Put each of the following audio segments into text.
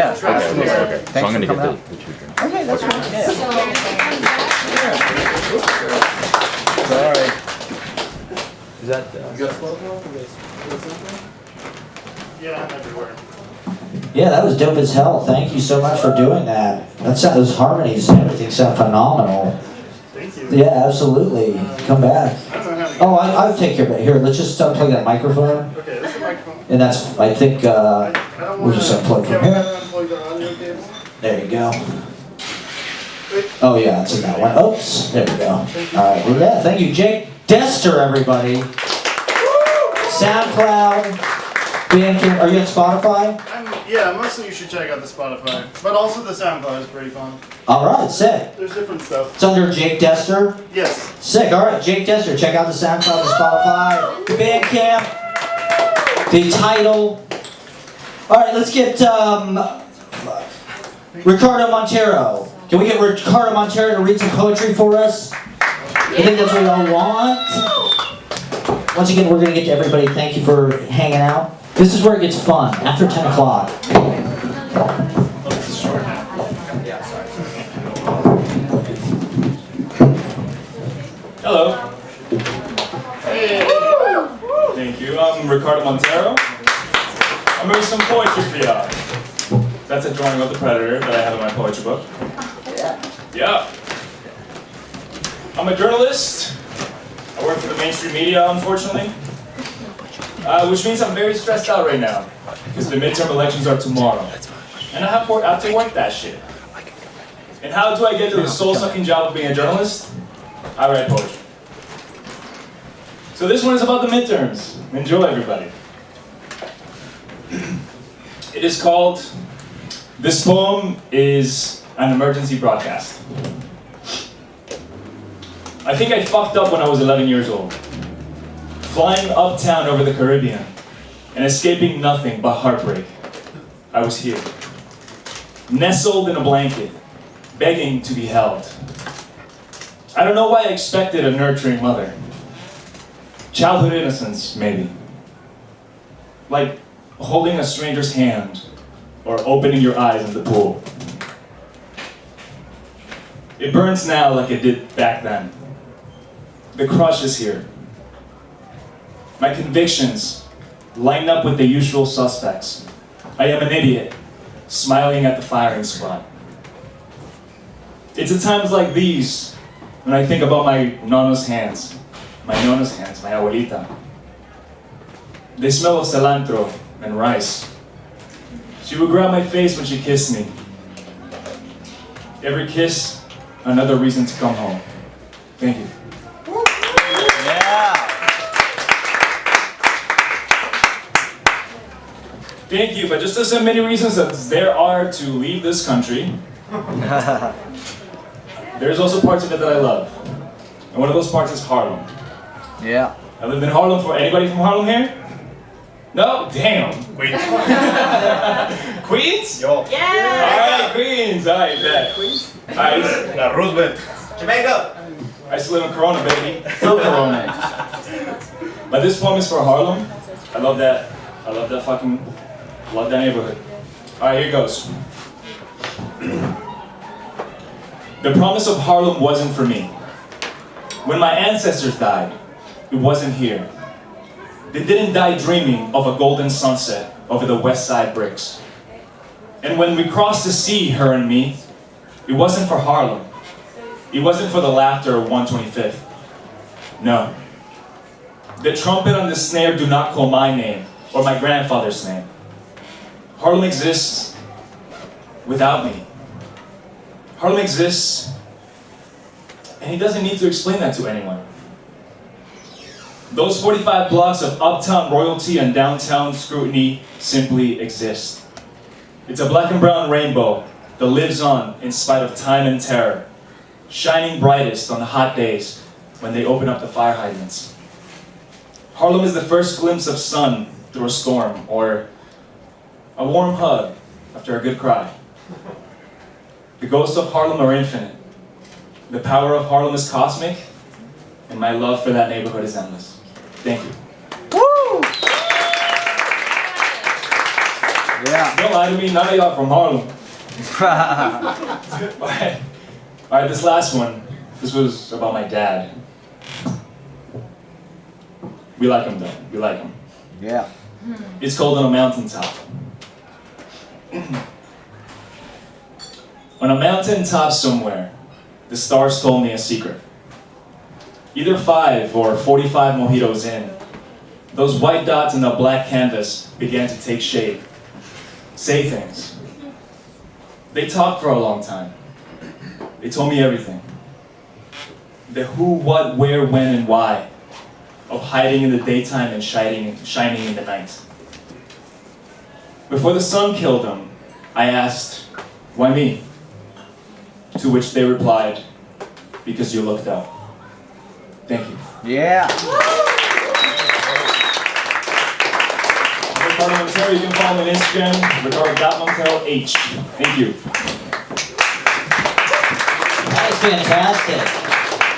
Yeah. Okay. Thanks So I'm going to for get coming the children. Okay, that's fine. Yeah. Sorry. Is that? You got something? Yeah, I'm everywhere. Yeah, that was dope as hell. Thank you so much for doing that. Those harmonies and everything sound phenomenal. Thank you. Yeah, absolutely. Come back. I don't know how to Oh, I'll take care of it. Here, let's just unplug that microphone. Okay, this is the microphone. And that's, I think, I don't we'll just unplug from here. unplug the audio cables. There you go. Oh yeah, that's in that one. Oops, there we go. All right, well, yeah, thank you, Jake Dester, everybody. SoundCloud, Bandcamp. Are you on Spotify? Yeah, mostly you should check out the Spotify, but also the SoundCloud is pretty fun. All right, sick. There's different stuff. It's under Jake Dester. Yes. Sick. All right, Jake Dester. Check out the SoundCloud, the Spotify, the Bandcamp, the title. All right, let's get Ricardo Montero. Can we get Ricardo Montero to read some poetry for us? I think that's what we all want. Once again, we're going to get to everybody. Thank you for hanging out. This is where it gets fun, after 10 o'clock. Hello. Hey. Thank you. I'm Ricardo Montero. I'm reading some poetry for y'all. That's a drawing of the predator that I have in my poetry book. Yeah. I'm a journalist. I work for the mainstream media, unfortunately. Which means I'm very stressed out right now, because the midterm elections are tomorrow. And I have to work that shit. And how do I get to the soul-sucking job of being a journalist? I write poetry. So this one is about the midterms. Enjoy, everybody. It is called, this poem is an emergency broadcast. I think I fucked up when I was 11 years old. Flying uptown over the Caribbean and escaping nothing but heartbreak. I was here, nestled in a blanket, begging to be held. I don't know why I expected a nurturing mother. Childhood innocence, maybe. Like holding a stranger's hand or opening your eyes in the pool. It burns now like it did back then. The crush is here. My convictions line up with the usual suspects. I am an idiot, smiling at the firing squad. It's at times like these when I think about my nona's hands, my abuelita. They smell of cilantro and rice. She would grab my face when she kissed me. Every kiss, another reason to come home. Thank you. Thank you, but just as many reasons as there are to leave this country, there's also parts of it that I love. And one of those parts is Harlem. Yeah. I lived in Harlem for anybody from Harlem here? No? Damn. Queens. Queens? Yo. Yeah! Alright, Queens. Alright, bet. Queens? Alright. La Roosevelt. Jamaica. I used to live in Corona, baby. From Corona. But this poem is for Harlem. I love that. I love that fucking... Love that neighborhood. Alright, here goes. The promise of Harlem wasn't for me. When my ancestors died, it wasn't here. They didn't die dreaming of a golden sunset over the west side bricks. And when we crossed the sea, her and me, it wasn't for Harlem. It wasn't for the laughter of 125th. No. The trumpet and the snare do not call my name or my grandfather's name. Harlem exists without me. Harlem exists, and he doesn't need to explain that to anyone. Those 45 blocks of uptown royalty and downtown scrutiny simply exist. It's a black and brown rainbow that lives on in spite of time and terror, shining brightest on the hot days when they open up the fire hydrants. Harlem is the first glimpse of sun through a storm, or a warm hug after a good cry. The ghosts of Harlem are infinite. The power of Harlem is cosmic, and my love for that neighborhood is endless. Thank you. Woo! Yeah. Don't lie to me, none of y'all from Harlem. Alright, this last one, this was about my dad. We like him though, we like him. Yeah. It's called On a Mountaintop. On a mountaintop somewhere, the stars told me a secret. Either 5 or 45 mojitos in, those white dots in the black canvas began to take shape, say things. They talked for a long time. They told me everything. The who, what, where, when, and why of hiding in the daytime and shining in the night. Before the sun killed them, I asked, why me? To which they replied, because you looked up. Thank you. Yeah. Ricardo Montero, you can follow me on Instagram, ricardo.monteroh. Thank you. That is fantastic.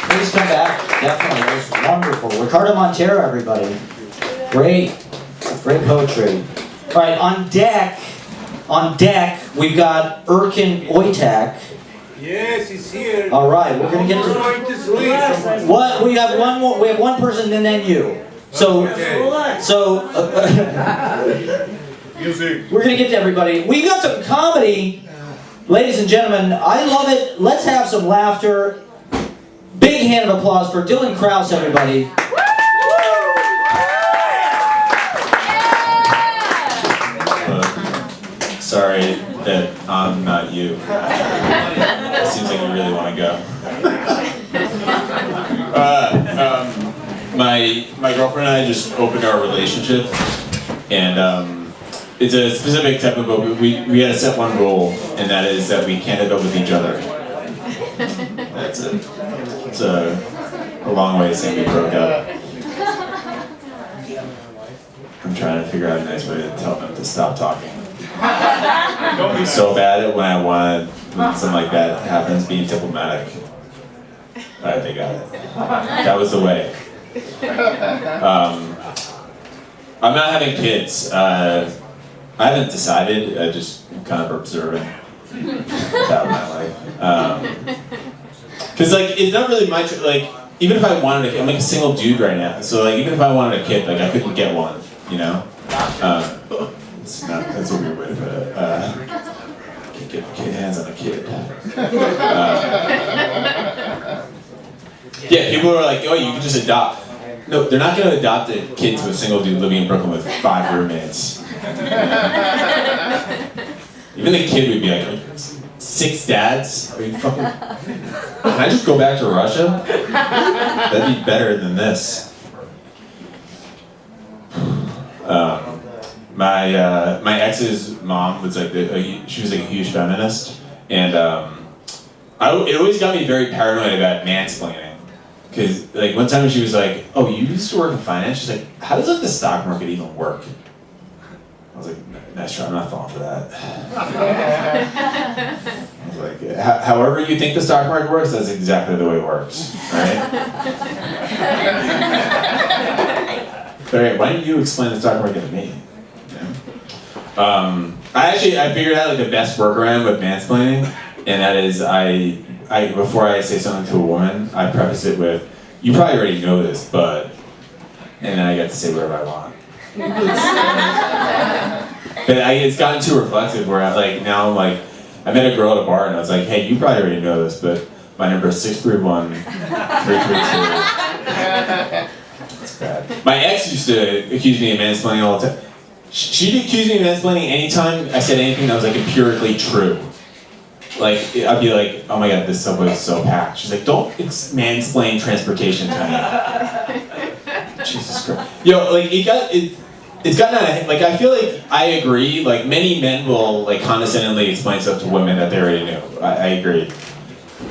Please come back. Definitely. That was wonderful. Ricardo Montero, everybody. Great poetry. All right, on deck, we've got Erkin Oytac. Yes, he's here. All right, we're gonna get to Going to sleep. what we have one more. We have one person and then you. So we're gonna get to everybody. We got some comedy, ladies and gentlemen. I love it. Let's have some laughter. Big hand of applause for Dillon Krause, everybody. Sorry that I'm not you. It seems like you really want to go. My girlfriend and I just opened our relationship, and it's a specific type of boat. We had to set one rule, and that is that we can't hook up with each other. That's it. It's a long way of saying we broke up. I'm trying to figure out a nice way to tell them to stop talking. Don't be so bad at when something like that happens, being diplomatic. Alright, they got it. That was the way. I'm not having kids. I haven't decided. I just kind of observing about my life. Cause like it's not really my like. Even if I wanted a kid, I'm like a single dude right now. So like even if I wanted a kid, like I couldn't get one. You know. That's a weird way to put it. Can't get hands on a kid. Yeah, people are like, oh, you can just adopt. No, they're not going to adopt a kid to a single dude living in Brooklyn with 5 roommates. Even the kid would be like, 6 dads? Are you fucking... Can I just go back to Russia? That'd be better than this. My ex's mom was like, she was like a huge feminist, and it always got me very paranoid about mansplaining. Because like one time she was like, "Oh, you used to work in finance?" She's like, "How does like the stock market even work?" I was like, "Nice try, I'm not falling for that." I was like, "However you think the stock market works, that's exactly the way it works, right?" Alright, why don't you explain the stock market to me? I figured out like the best workaround with mansplaining, and that is I before I say something to a woman, I preface it with, "You probably already know this, but," and then I get to say whatever I want. But it's gotten too reflexive where I met a girl at a bar and I was like, "Hey, you probably already know this, but my number is 631-332. That's bad. My ex used to accuse me of mansplaining all the time. She'd accuse me of mansplaining anytime I said anything that was like empirically true. Like, I'd be like, "Oh my god, this subway is so packed." She's like, "Don't mansplain transportation to me." Jesus Christ. Yo, like, it's gotten out of, like, I feel like I agree, like, many men will, like, condescendingly explain stuff to women that they already knew. I agree.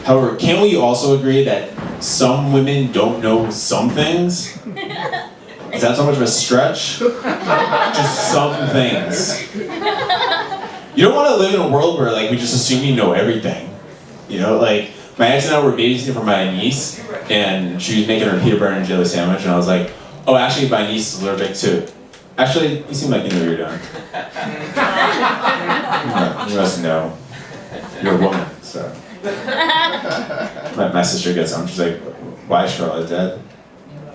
However, can we also agree that some women don't know some things? Is that so much of a stretch? Just some things. You don't want to live in a world where like we just assume you know everything. You know, like my ex and I were babysitting for my niece, and she was making her peanut butter and jelly sandwich, and I was like, "Oh, actually, my niece is allergic to Actually, you seem like you know what you're doing. You must know. You're a woman, so. My sister gets home, she's like, why is Charlotte dead?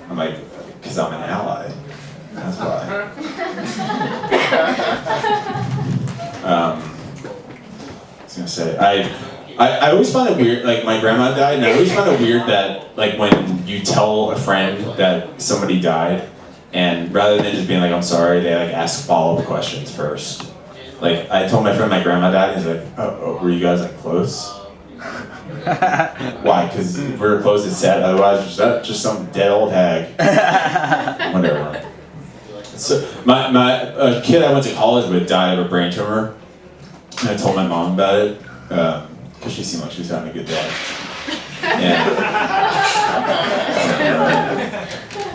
I'm like, because I'm an ally. That's why. I was gonna say, I always find it weird, like my grandma died, and I always find it weird that like when you tell a friend that somebody died, and rather than just being like, I'm sorry, they like ask follow-up questions first. Like, I told my friend my grandma died, and he's like, oh, were you guys like close? Why? Because if we were close, it's sad, otherwise just some dead old hag. Whatever. So, a kid I went to college with died of a brain tumor, and I told my mom about it, because she seemed like she was having a good day.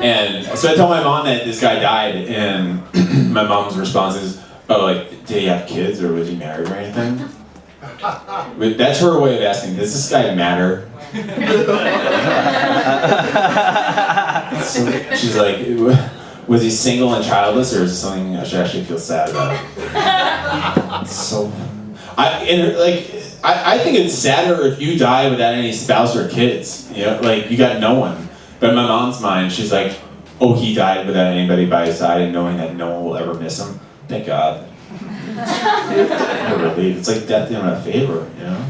And so I told my mom that this guy died, and my mom's response is, oh, like, did he have kids, or was he married or anything? But that's her way of asking, does this guy matter? So she's like, was he single and childless, or is it something I should actually feel sad about? So, I think it's sadder if you die without any spouse or kids. You know, like you got no one. But in my mom's mind, she's like, oh, he died without anybody by his side, and knowing that no one will ever miss him. Thank God. It's like death doing a favor, you know?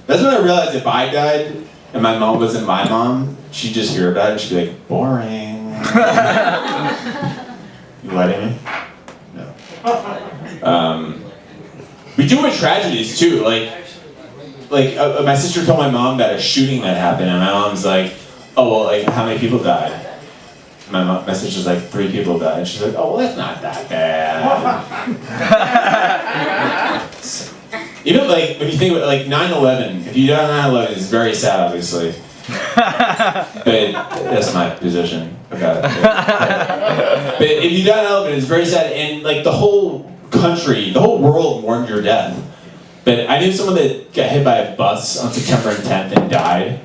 That's when I realized if I died and my mom wasn't my mom, she'd just hear about it and she'd be like, boring. You letting me? No. We do with tragedies too. Like my sister told my mom about a shooting that happened, and my mom's like, oh, well, like, how many people died? My sister's like, 3 people died. And she's like, oh, well, that's not that bad. Even like, when you think about like 9/11, if you die on 9/11, it's very sad, obviously. But that's my position about it. But if you die on 9/11, it's very sad, and like the whole country, the whole world mourned your death. But I knew someone that got hit by a bus on September 10th and died.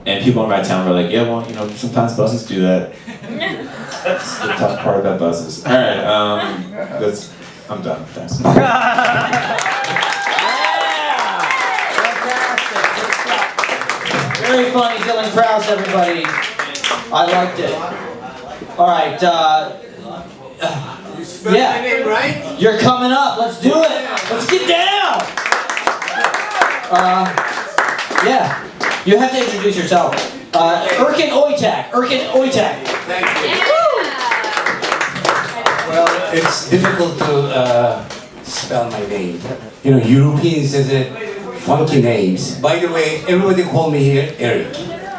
And people in my town were like, yeah, well, you know, sometimes buses do that. That's the tough part about buses. All right, I'm done. Thanks. Very funny, Dillon Krause, everybody. I liked it. All right, yeah. Name, right? You're coming up. Let's do it. Let's get down. Yeah. You have to introduce yourself. Erkin oytac. Erkin oytac. Thank you. Well, it's difficult to spell my name. You know, Europeans has a funky names. By the way, everybody call me here Eric.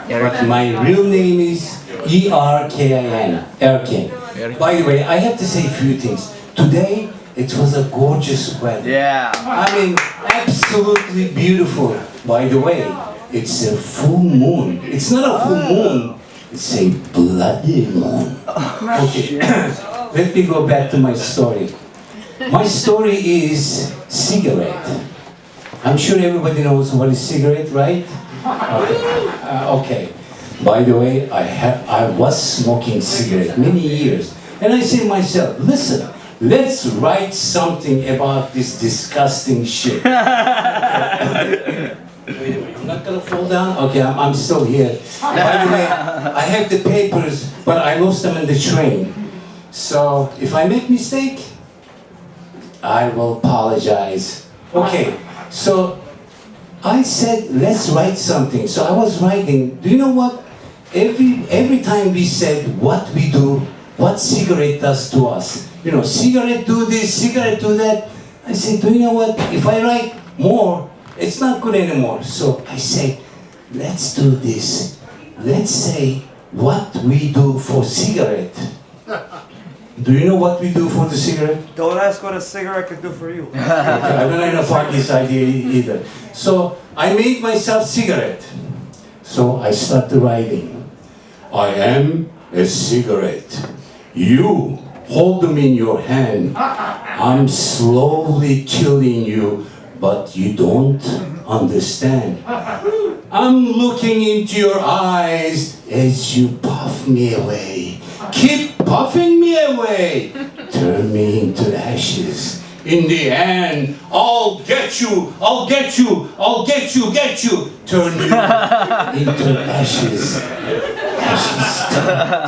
But my real name is Erkin. Erkin. By the way, I have to say a few things. Today, it was a gorgeous weather. Yeah. I mean, absolutely beautiful. By the way, it's a full moon. It's not a full moon. It's a bloody moon. Okay, let me go back to my story. My story is cigarette. I'm sure everybody knows what is cigarette, right? Okay. By the way, I was smoking cigarette many years. And I say to myself, listen, let's write something about this disgusting shit. Wait a minute, I'm not gonna fall down? Okay, I'm still here. By the way, I have the papers, but I lost them in the train. So, if I make mistake, I will apologize. Okay, so I said, let's write something. So I was writing, do you know what? Every time we said what we do, what cigarette does to us. You know, cigarette do this, cigarette do that. I said, do you know what? If I write more, it's not good anymore. So I say, let's do this. Let's say what we do for cigarette. Do you know what we do for the cigarette? Don't ask what a cigarette could do for you. Okay, I'm not gonna fuck this idea either. So I made myself cigarette. So I started writing. I am a cigarette. You hold them in your hand. I'm slowly killing you, but you don't understand. I'm looking into your eyes as you puff me away. Keep puffing me away, turn me into ashes. In the end, I'll get you, I'll get you, I'll get you, turn you into ashes. Ashes,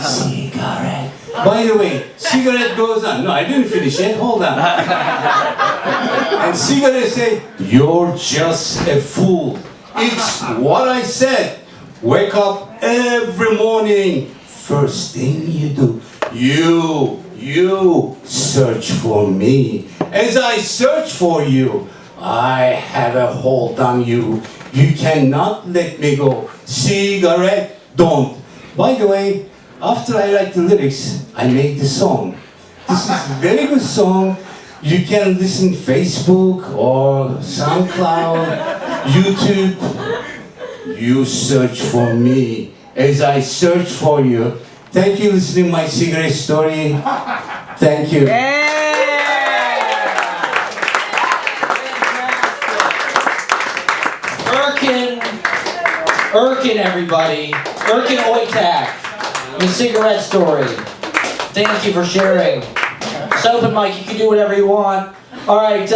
cigarette. By the way, cigarette goes on. No, I didn't finish it. Hold on. And cigarette say, "You're just a fool." It's what I said. Wake up every morning. First thing you do, you search for me. As I search for you, I have a hold on you. You cannot let me go. Cigarette, don't. By the way, after I write the lyrics, I made the song. This is a very good song. You can listen Facebook or SoundCloud, YouTube. You search for me as I search for you. Thank you for listening to my cigarette story. Thank you. Erkin, everybody. Erkin oytac. The cigarette story. Thank you for sharing. It's open mic, you can do whatever you want. Alright,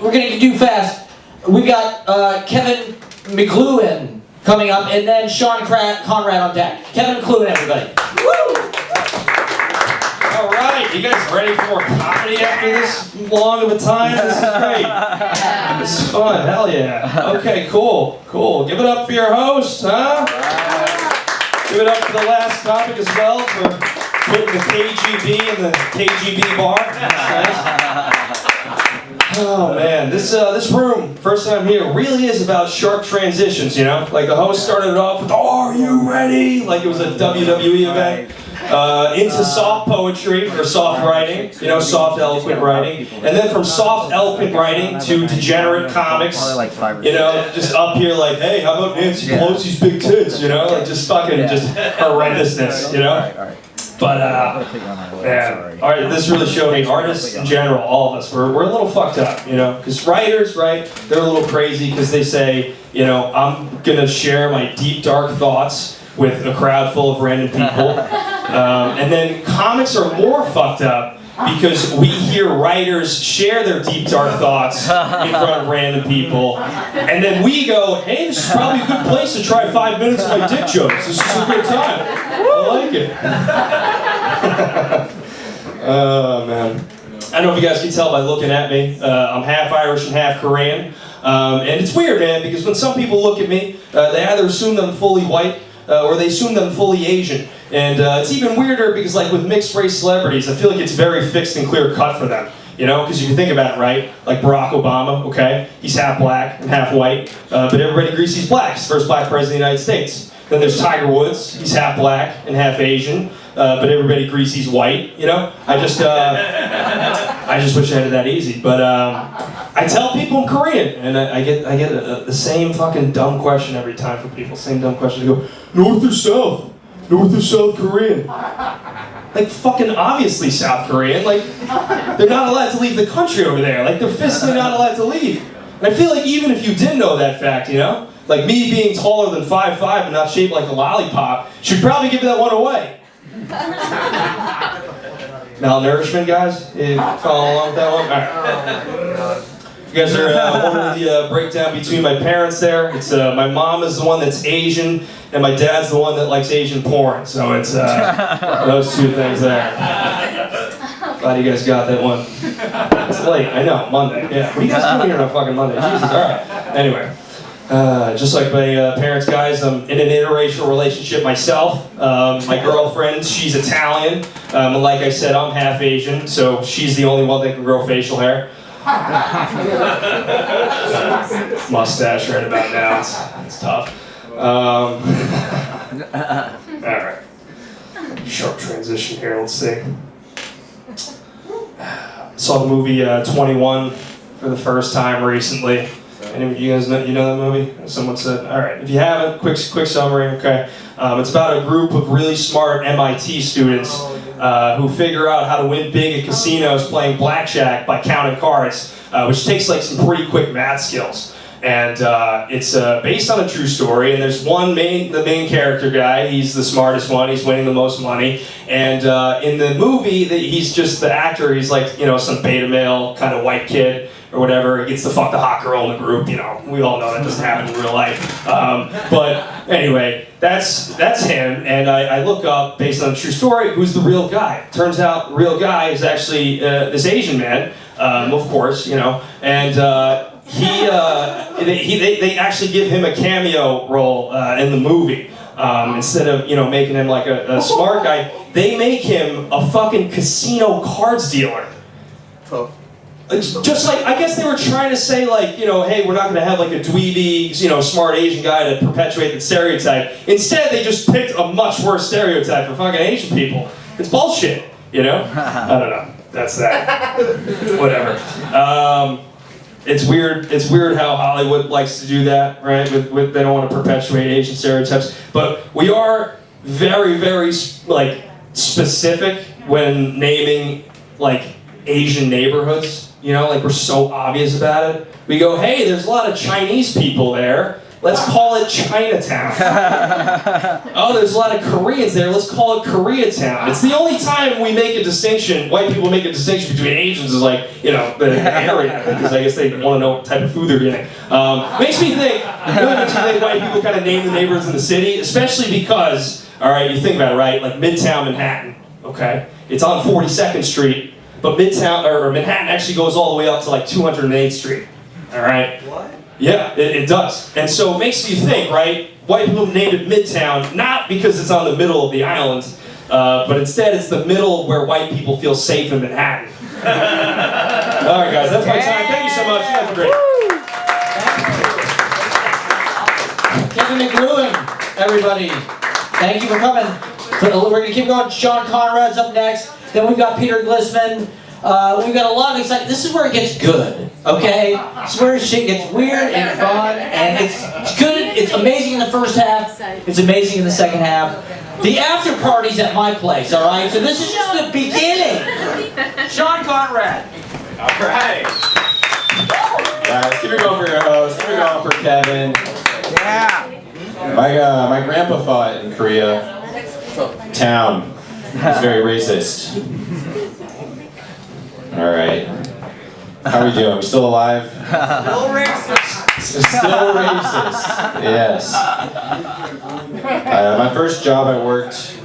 we're gonna do fast. We got Kevin McGloinn coming up, and then Sean Conrad on deck. Kevin McGloinn, everybody. Woo! Alright, you guys ready for more comedy after this long of a time? This is great. This is fun, hell yeah. Okay, cool. Give it up for your host, huh? Give it up for the last topic as well for putting the KGB in the KGB bar. That's nice. Oh man, this room, first time here, really is about sharp transitions, you know? Like the host started it off with, "Are you ready?" Like it was a WWE event. Into soft poetry, or soft writing, you know, soft eloquent writing. And then from soft eloquent writing to degenerate comics, you know, just up here like, "Hey, how about Nancy Pelosi's big tits?" You know, like just fucking, just horrendousness, you know? But, man, this really showed me, artists in general, all of us, we're a little fucked up, you know? Because writers, right, they're a little crazy because they say, you know, "I'm gonna share my deep, dark thoughts with a crowd full of random people." And then comics are more fucked up because we hear writers share their deep, dark thoughts in front of random people. And then we go, "Hey, this is probably a good place to try 5 minutes of my dick jokes. This is a good time. I like it." Oh, man. I don't know if you guys can tell by looking at me. I'm half Irish and half Korean. And it's weird, man, because when some people look at me, they either assume that I'm fully white, or they assume that I'm fully Asian. And it's even weirder because, like, with mixed race celebrities, I feel like it's very fixed and clear cut for them. You know, because if you think about it, right, like Barack Obama, okay, he's half black and half white, but everybody agrees he's black. He's the first black president of the United States. Then there's Tiger Woods, he's half black and half Asian, but everybody agrees he's white, you know? I just wish I had it that easy, but I tell people I'm Korean, and I get the same fucking dumb question every time from people, same dumb question. They go, "North or South? North or South Korean?" Like, fucking obviously South Korean. Like, they're not allowed to leave the country over there. Like, they're physically not allowed to leave. And I feel like even if you didn't know that fact, you know? Like, me being taller than 5'5" and not shaped like a lollipop should probably give that one away. Malnourishment, guys? You following along with that one? All right. You guys are ordering the breakdown between my parents there. It's my mom is the one that's Asian, and my dad's the one that likes Asian porn. So it's those two things there. Glad you guys got that one. It's late, I know, Monday. Yeah, what are you guys doing here on a fucking Monday? Jesus, all right. Anyway, just like my parents, guys, I'm in an interracial relationship myself. My girlfriend, she's Italian. Like I said, I'm half Asian, so she's the only one that can grow facial hair. Mustache right about now, it's tough. Alright. Sharp transition here, let's see. Saw the movie 21 for the first time recently. Any of you guys know that movie? Someone said, alright, if you haven't, quick summary, okay. It's about a group of really smart MIT students who figure out how to win big at casinos playing blackjack by counting cards, which takes like some pretty quick math skills. And it's based on a true story, and there's the main character guy, he's the smartest one, he's winning the most money, and in the movie, he's just the actor, he's like, you know, some beta male kind of white kid, or whatever, he gets to fuck the hot girl in the group, you know, we all know that doesn't happen in real life. But anyway, that's him, and I look up, based on a true story, who's the real guy. Turns out the real guy is actually this Asian man, of course, you know, and they actually give him a cameo role in the movie. Instead of, you know, making him like a smart guy, they make him a fucking casino cards dealer. Oh. Just like, I guess they were trying to say, like, you know, hey, we're not going to have like a dweeby, you know, smart Asian guy to perpetuate the stereotype. Instead, they just picked a much worse stereotype for fucking Asian people. It's bullshit, you know? I don't know. That's that. Whatever. It's weird how Hollywood likes to do that, right? With they don't want to perpetuate Asian stereotypes. But we are very, very, like, specific when naming, like, Asian neighborhoods. You know, like, we're so obvious about it. We go, hey, there's a lot of Chinese people there. Let's call it Chinatown. Oh, there's a lot of Koreans there. Let's call it Koreatown. It's the only time we make a distinction, white people make a distinction between Asians is like, you know, the area, because I guess they want to know what type of food they're getting. Makes me think, really makes me think white people kind of name the neighborhoods in the city, especially because, all right, you think about it, right? Like Midtown Manhattan, okay? It's on 42nd Street. But Manhattan actually goes all the way up to like 208th Street, all right? What? Yeah, it does. And so it makes you think, right? White people named it Midtown, not because it's on the middle of the island, but instead it's the middle where white people feel safe in Manhattan. All right, guys, that's my time. Thank you so much. You guys are great. Kevin McGloinn, everybody. Thank you for coming. So we're going to keep going. Sean Conrad's up next. Then we've got Peter Glissman. We've got a lot of excitement. This is where it gets good, okay? This is where shit gets weird and fun, and it's good. It's amazing in the first half. It's amazing in the second half. The after party's at my place, all right? So this is just the beginning. Sean Conrad. All right. Let's keep it going for your host. Keep it going for Kevin. Yeah. My grandpa fought in Korea. Town. He's very racist. All right. How are we doing? We still alive? Still racist. Still racist. Yes. My first job, I worked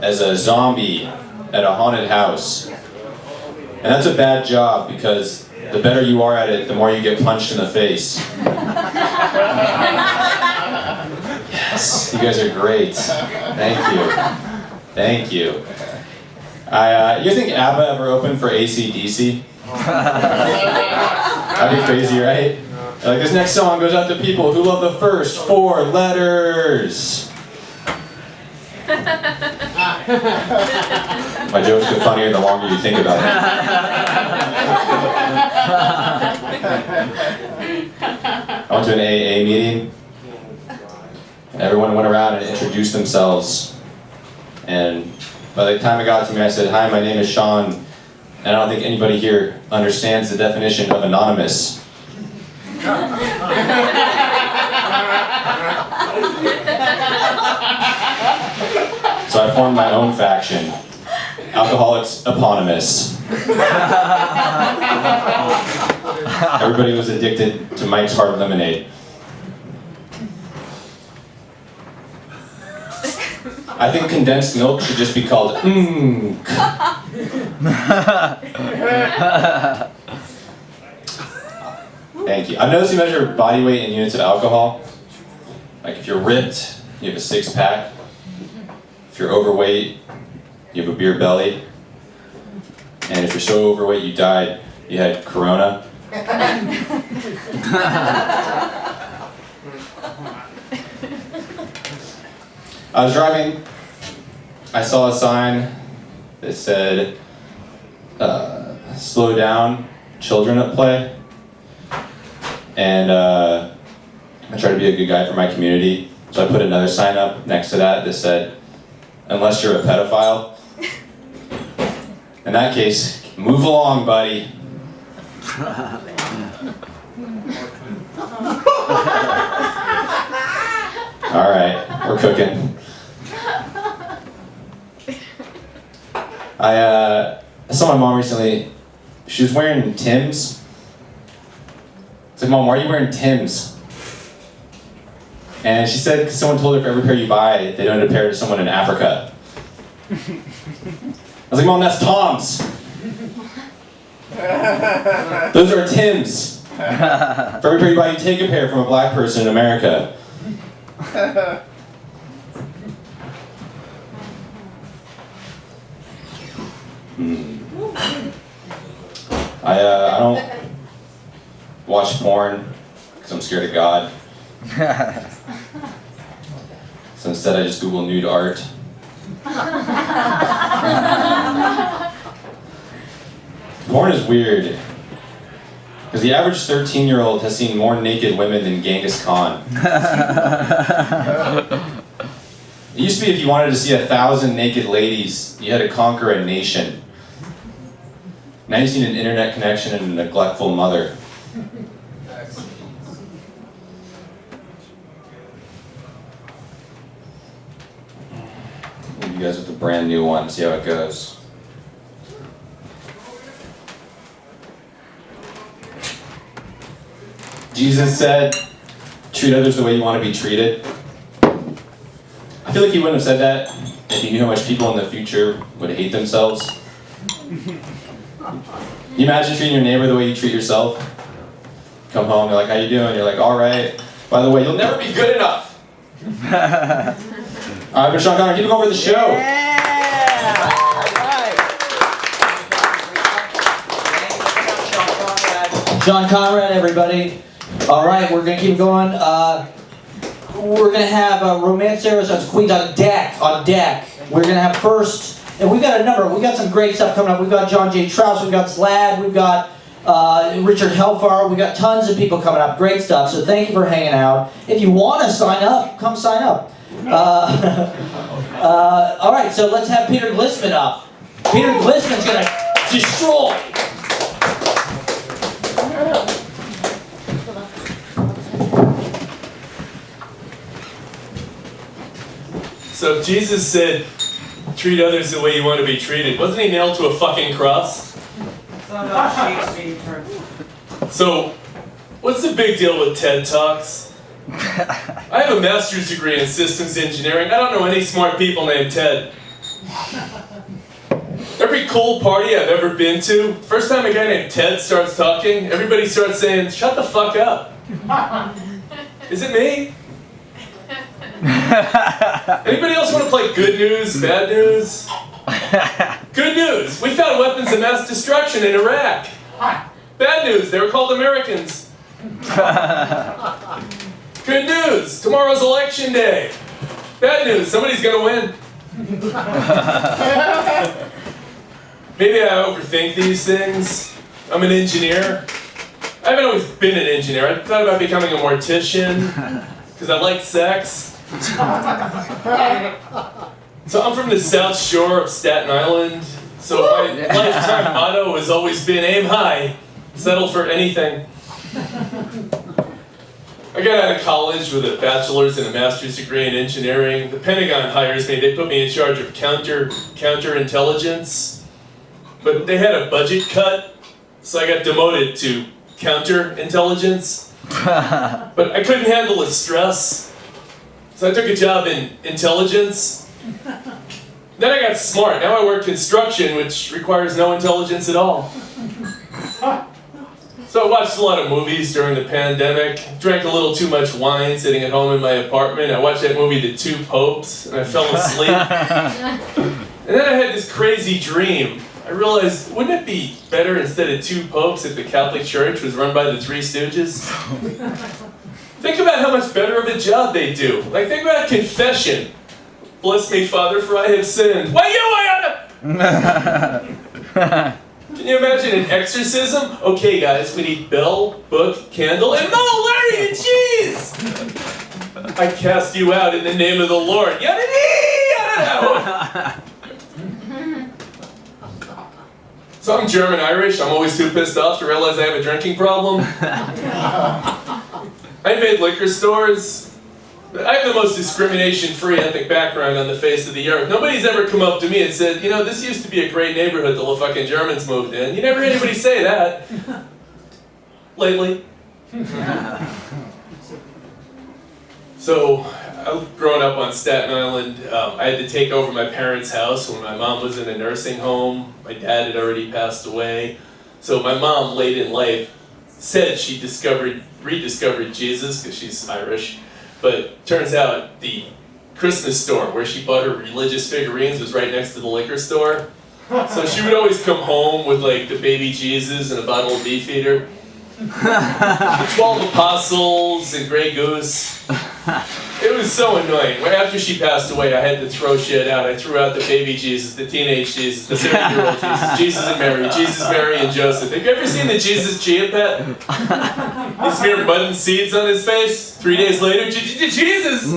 as a zombie at a haunted house. And that's a bad job because the better you are at it, the more you get punched in the face. Yes, you guys are great. Thank you. Thank you. You think ABBA ever opened for AC/DC? That'd be crazy, right? Like, this next song goes out to people who love the first 4 letters. My jokes get funnier the longer you think about it. I went to an AA meeting. Everyone went around and introduced themselves. And by the time it got to me, I said, hi, my name is Sean, and I don't think anybody here understands the definition of anonymous. So I formed my own faction, Alcoholics Eponymous. Everybody was addicted to Mike's Hard Lemonade. I think condensed milk should just be called Thank you. I've noticed you measure body weight in units of alcohol. Like if you're ripped, you have a 6-pack. If you're overweight, you have a beer belly. And if you're so overweight you died, you had Corona. I was driving, I saw a sign that said, slow down, children at play. And I try to be a good guy for my community. So I put another sign up next to that said, unless you're a pedophile. In that case, move along, buddy. All right, we're cooking. I saw my mom recently. She was wearing Timbs. I was like, Mom, why are you wearing Timbs? And she said, because someone told her for every pair you buy, they donate a pair to someone in Africa. I was like, Mom, that's Tom's. Those are Timbs. For every pair you buy, you take a pair from a black person in America. I don't watch porn because I'm scared of God. So instead I just Google nude art. Porn is weird. Because the average 13-year-old has seen more naked women than Genghis Khan. It used to be if you wanted to see 1,000 naked ladies, you had to conquer a nation. Now you just need an internet connection and a neglectful mother. Leave you guys with a brand new one, see how it goes. Jesus said, treat others the way you want to be treated. I feel like he wouldn't have said that if he knew how much people in the future would hate themselves. Can you imagine treating your neighbor the way you treat yourself? Come home, they're like, how you doing? You're like, all right. By the way, you'll never be good enough. All right, but Sean Connor, keep over the show. John Conrad, everybody. All right, we're gonna keep going. We're gonna have romanceros, that's queens on deck. We're gonna have first, and we've got a number. We got some great stuff coming up. We've got John J. Trause, we've got xlad, we've got Richard Helfar. We've got tons of people coming up. Great stuff. So thank you for hanging out. If you want to sign up, come sign up. All right, so let's have Peter Glissman up. Peter Glissman's gonna destroy. So Jesus said, treat others the way you want to be treated. Wasn't he nailed to a fucking cross? So, what's the big deal with TED Talks? I have a master's degree in systems engineering. I don't know any smart people named Ted. Every cool party I've ever been to, first time a guy named Ted starts talking, everybody starts saying, shut the fuck up. Is it me? Anybody else want to play good news, bad news? Good news, we found weapons of mass destruction in Iraq. Bad news, they were called Americans. Good news, tomorrow's election day. Bad news, somebody's gonna win. Maybe I overthink these things. I'm an engineer. I haven't always been an engineer. I thought about becoming a mortician because I like sex. So I'm from the South Shore of Staten Island. So my lifetime motto has always been aim high, settle for anything. I got out of college with a bachelor's and a master's degree in engineering. The Pentagon hires me. They put me in charge of counterintelligence. But they had a budget cut, so I got demoted to counterintelligence. But I couldn't handle the stress, so I took a job in intelligence. Then I got smart. Now I work construction, which requires no intelligence at all. So I watched a lot of movies during the pandemic, drank a little too much wine sitting at home in my apartment. I watched that movie, The Two Popes, and I fell asleep. And then I had this crazy dream. I realized, wouldn't it be better instead of two popes if the Catholic Church was run by the Three Stooges? Think about how much better of a job they do. Like, think about confession. Bless me, Father, for I have sinned. Why you, Iona? Can you imagine an exorcism? Okay, guys, we need bell, book, candle, and no, Larry and cheese! I cast you out in the name of the Lord. Yada-dee, yada-da. So I'm German Irish. I'm always too pissed off to realize I have a drinking problem. I invade liquor stores. I have the most discrimination-free ethnic background on the face of the earth. Nobody's ever come up to me and said, you know, this used to be a great neighborhood till the fucking Germans moved in. You never hear anybody say that. Lately. So, growing up on Staten Island, I had to take over my parents' house when my mom was in a nursing home. My dad had already passed away. So my mom, late in life, said she rediscovered Jesus, because she's Irish. But turns out the Christmas store where she bought her religious figurines was right next to the liquor store. So she would always come home with like the baby Jesus and a bottle of Beefeater. The 12 apostles and Grey Goose. It was so annoying. After she passed away, I had to throw shit out. I threw out the baby Jesus, the teenage Jesus, the 30-year-old Jesus, Jesus and Mary, Jesus, Mary, and Joseph. Have you ever seen the Jesus Chia Pet? You smear mud and seeds on his face. 3 days later, Jesus!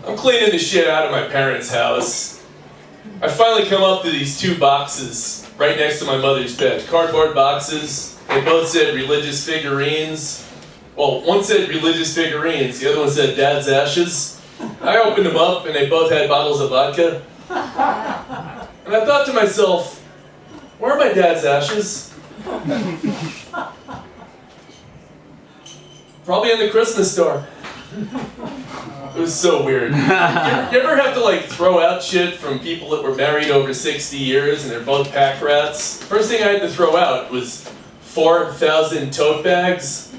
I'm cleaning the shit out of my parents' house. I finally come up to these 2 boxes right next to my mother's bed. Cardboard boxes. They both said religious figurines. Well, one said religious figurines, the other one said Dad's ashes. I opened them up and they both had bottles of vodka. And I thought to myself, where are my dad's ashes? Probably in the Christmas store. It was so weird. You ever have to like throw out shit from people that were married over 60 years and they're both pack rats? The first thing I had to throw out was 4,000 tote bags.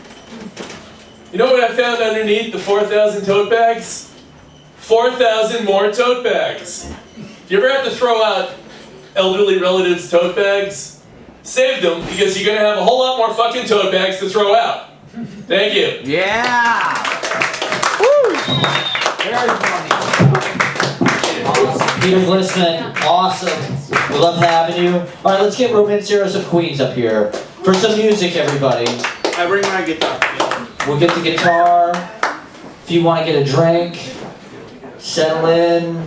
You know what I found underneath the 4,000 tote bags? 4,000 more tote bags. If you ever have to throw out elderly relatives' tote bags, save them because you're going to have a whole lot more fucking tote bags to throw out. Thank you. Yeah! Woo! Very funny. Peter Glissman, awesome. We love having you. All right, let's get Romanceros of Queens up here for some music, everybody. I bring my guitar. We'll get the guitar. If you want to get a drink, settle in.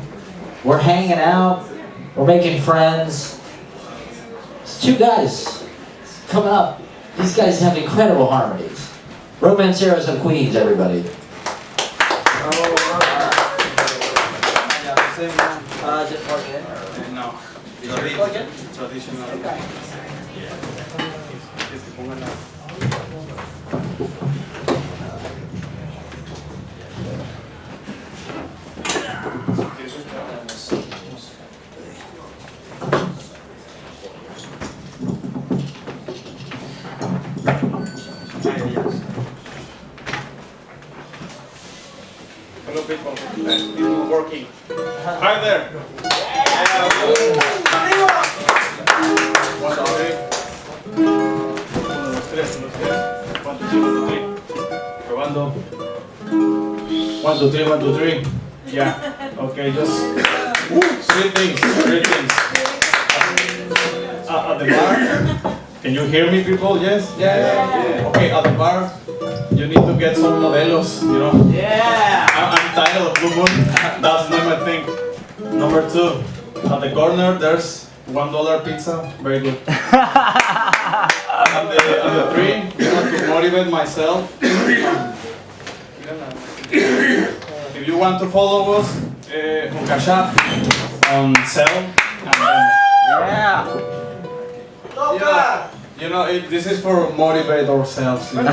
We're hanging out. We're making friends. It's 2 guys coming up. These guys have incredible harmonies. Romanceros of Queens, everybody. Is it plugged in? No. Is it plugged in? Traditional. Okay. Hello people. People working. Hi there. Probando. 1, 2, 3, 1, 2, 3. Yeah. Okay, just 3 things. At the bar. Can you hear me, people? Yes? Yeah. Okay, at the bar, you need to get some modelos, you know? Yeah! I'm tired of Blue Moon. That's not my thing. Number 2, at the corner, there's $1 pizza. Very good. At the 3, you know, to motivate myself. If you want to follow us, on Cash App, on Cell, and Yeah! yeah, you know, this is for motivate ourselves. You know?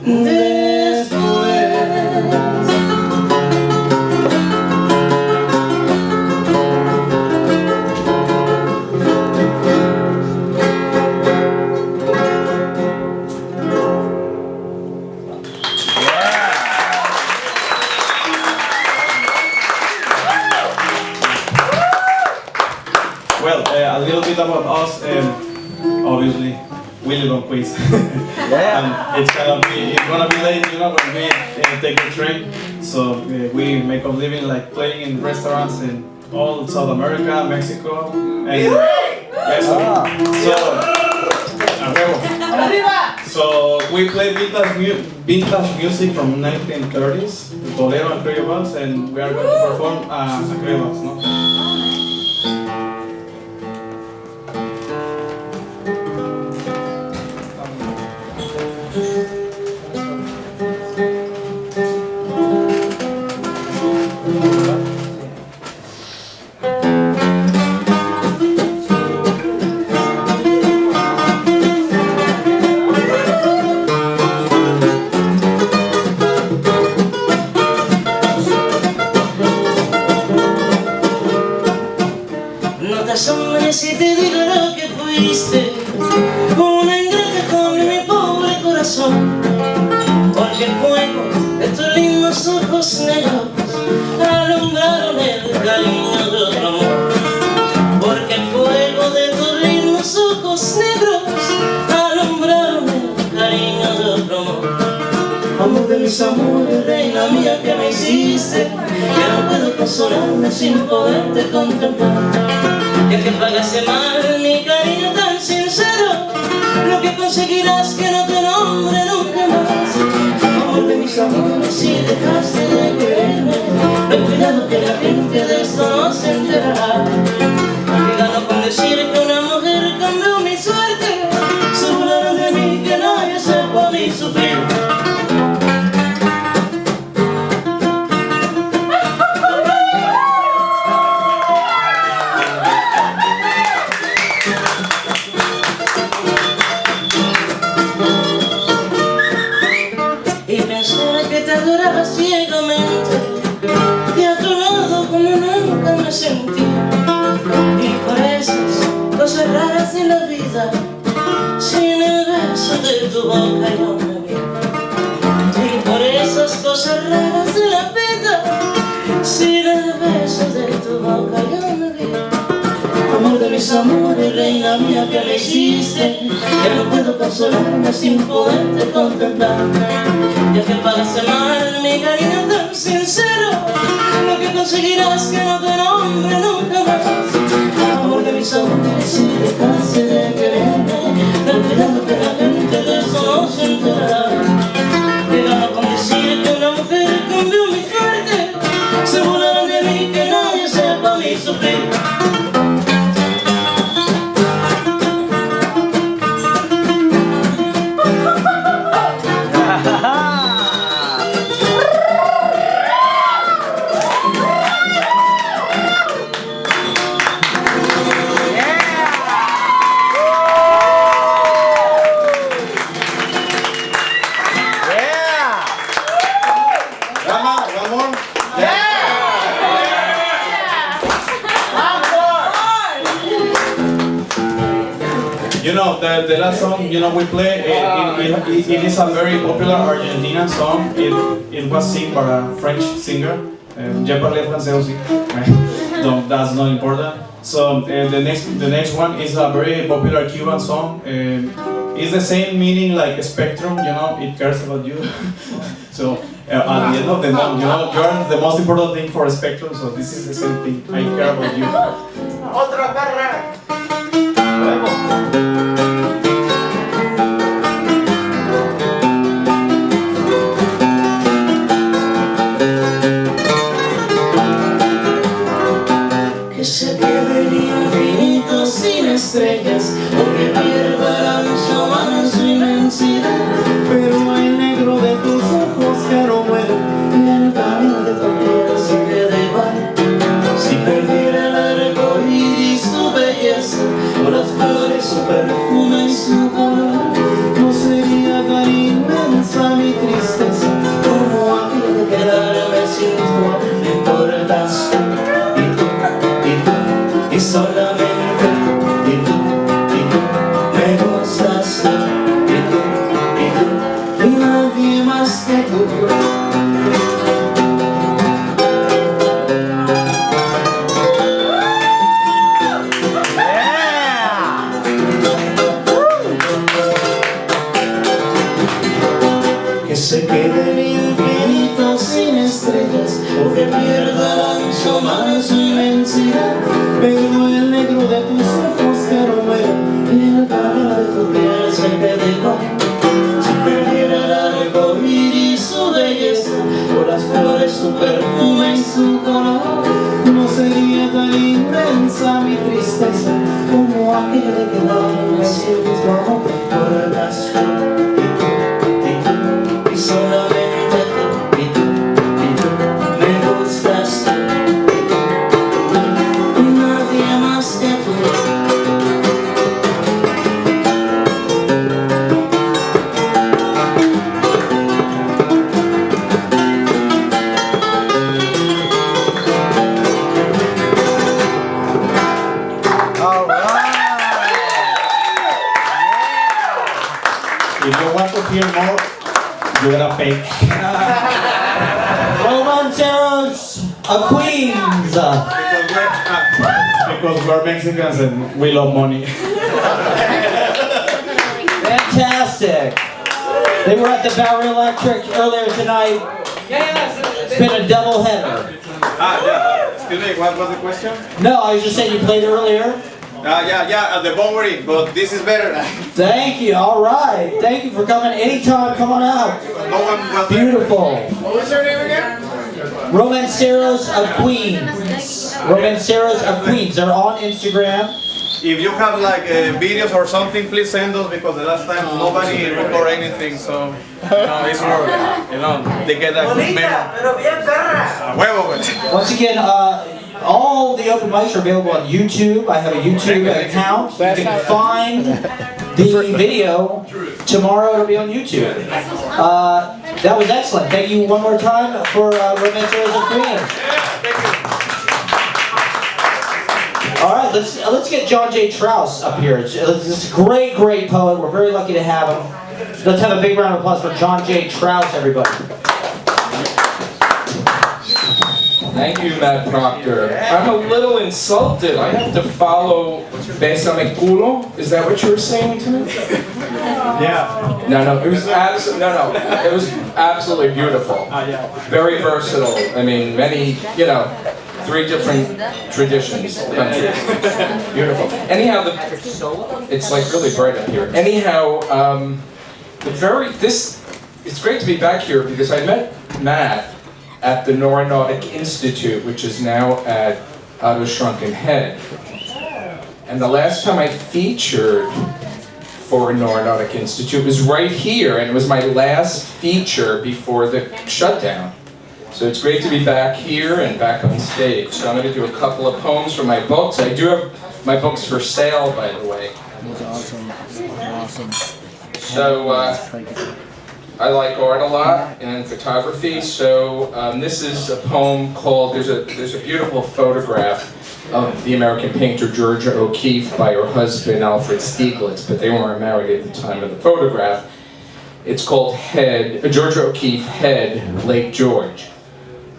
Well, a little bit about us. Obviously, we live on Queens. And it's gonna be late, you know, when we take the train. So we make a living like playing in restaurants in all South America, Mexico, and so we play vintage music from 1930s, bolero and criollos, and we are going to perform criollos, no? No te asombres si te digo lo que fuiste, una ingrata con mi pobre corazón, porque el fuego de tus lindos ojos negros alumbraron el cariño de otro amor, porque el fuego de tus lindos ojos negros alumbraron el cariño de otro amor. Amor de mis amores, reina mía que me hiciste, que no puedo consolarme sin poderte contemplar. Ya que pagaste mal mi cariño tan sincero, lo que conseguirás que no te nombre nunca más. Amor de mis amores, si dejaste de quererme, ten cuidado que la gente de esto no se enterará. Que gano con decir que una mujer cambió mi suerte, se burlaron de mí, que nadie sepa mi sufrir. Te adoraba ciegamente y a tu lado como nunca me sentí, y por esas cosas raras de la vida, sin el beso de tu boca yo me vi, y por esas cosas raras de la vida, sin el beso de tu boca yo me vi. Amor de mis amores, reina mía que me hiciste, que no puedo consolarme sin poderte contemplar. Ya que pagaste mal mi cariño tan sincero, lo que conseguirás que no te nombre nunca más. Amor de mis amores, si dejaste de quererme, ten cuidado que la gente de eso no se enterará. Que gano con decir que una mujer cambió mi suerte, se burlaron de mí, que nadie sepa mi sufrir. You know, the last song, you know, we play, it is a very popular Argentinian song. It was sung by a French singer. Je parle français aussi. No, that's not important. So the next one is a very popular Cuban song. It's the same meaning like spectrum, you know, it cares about you. So at the end of the night, you know, you're the most important thing for a spectrum, so this is the same thing. I care about you. Otra perra. Que se quede el infinito sin estrellas, o que pierda la ancha humana su inmensidad. Pero el negro de tus ojos que no muere, y el camino de tu piel se queda igual. Si perdiera el arco iris tu belleza, se quede el infinito sin estrellas o que pierda el ancho mar su inmensidad. Pero el negro de tus ojos que no mueren y el calor de tu piel se quede igual. Si perdiera el arco iris su belleza o las flores su perfume y su color, no sería tan inmensa mi tristeza como aquella de quedarme sin tu amor por el astro. Y solamente tú, y tú, me gustas tú, y nadie más que tú. If you want to hear more, you gotta pay. Romanceros of Queens. Because we're Mexicans and we love money. Fantastic. They were at the Bowery Electric earlier tonight. It's been a double header. Yeah. Excuse me, what was the question? No, I was just saying you played earlier. Yeah, at the Bowery, but this is better. Thank you. All right. Thank you for coming. Anytime, come on out. No one was there. Beautiful. What was your name again? Romanceros of Queens. Romanceros of Queens. They're on Instagram. If you have like videos or something, please send us because the last time nobody recorded anything, so it's more, they get a good memory. A huevo, güey. Once again, all the open mics are available on YouTube. I have a YouTube account. You can find the video tomorrow. It'll be on YouTube. That was excellent. Thank you one more time for Romanceros of Queens. All right, let's get John J. Trause up here. It's a great poet. We're very lucky to have him. Let's have a big round of applause for John J. Trause, everybody. Thank you, Matt Proctor. I'm a little insulted. I have to follow Bésame culo. Is that what you were saying to me? Yeah. No. It was It was absolutely beautiful. Very versatile. I mean, many, 3 different traditions, countries. Beautiful. Anyhow, it's like really bright up here. Anyhow, it's great to be back here because I met Matt at the Neuronautic Institute, which is now at Otto Shrunken Head. And the last time I featured for Neuronautic Institute was right here, and it was my last feature before the shutdown. So it's great to be back here and back on stage. So I'm going to do a couple of poems from my books. I do have my books for sale, by the way. So I like art a lot and photography. So this is a poem called, there's a beautiful photograph of the American painter Georgia O'Keeffe by her husband Alfred Stieglitz, but they weren't married at the time of the photograph. It's called Georgia O'Keeffe, Head, Lake George.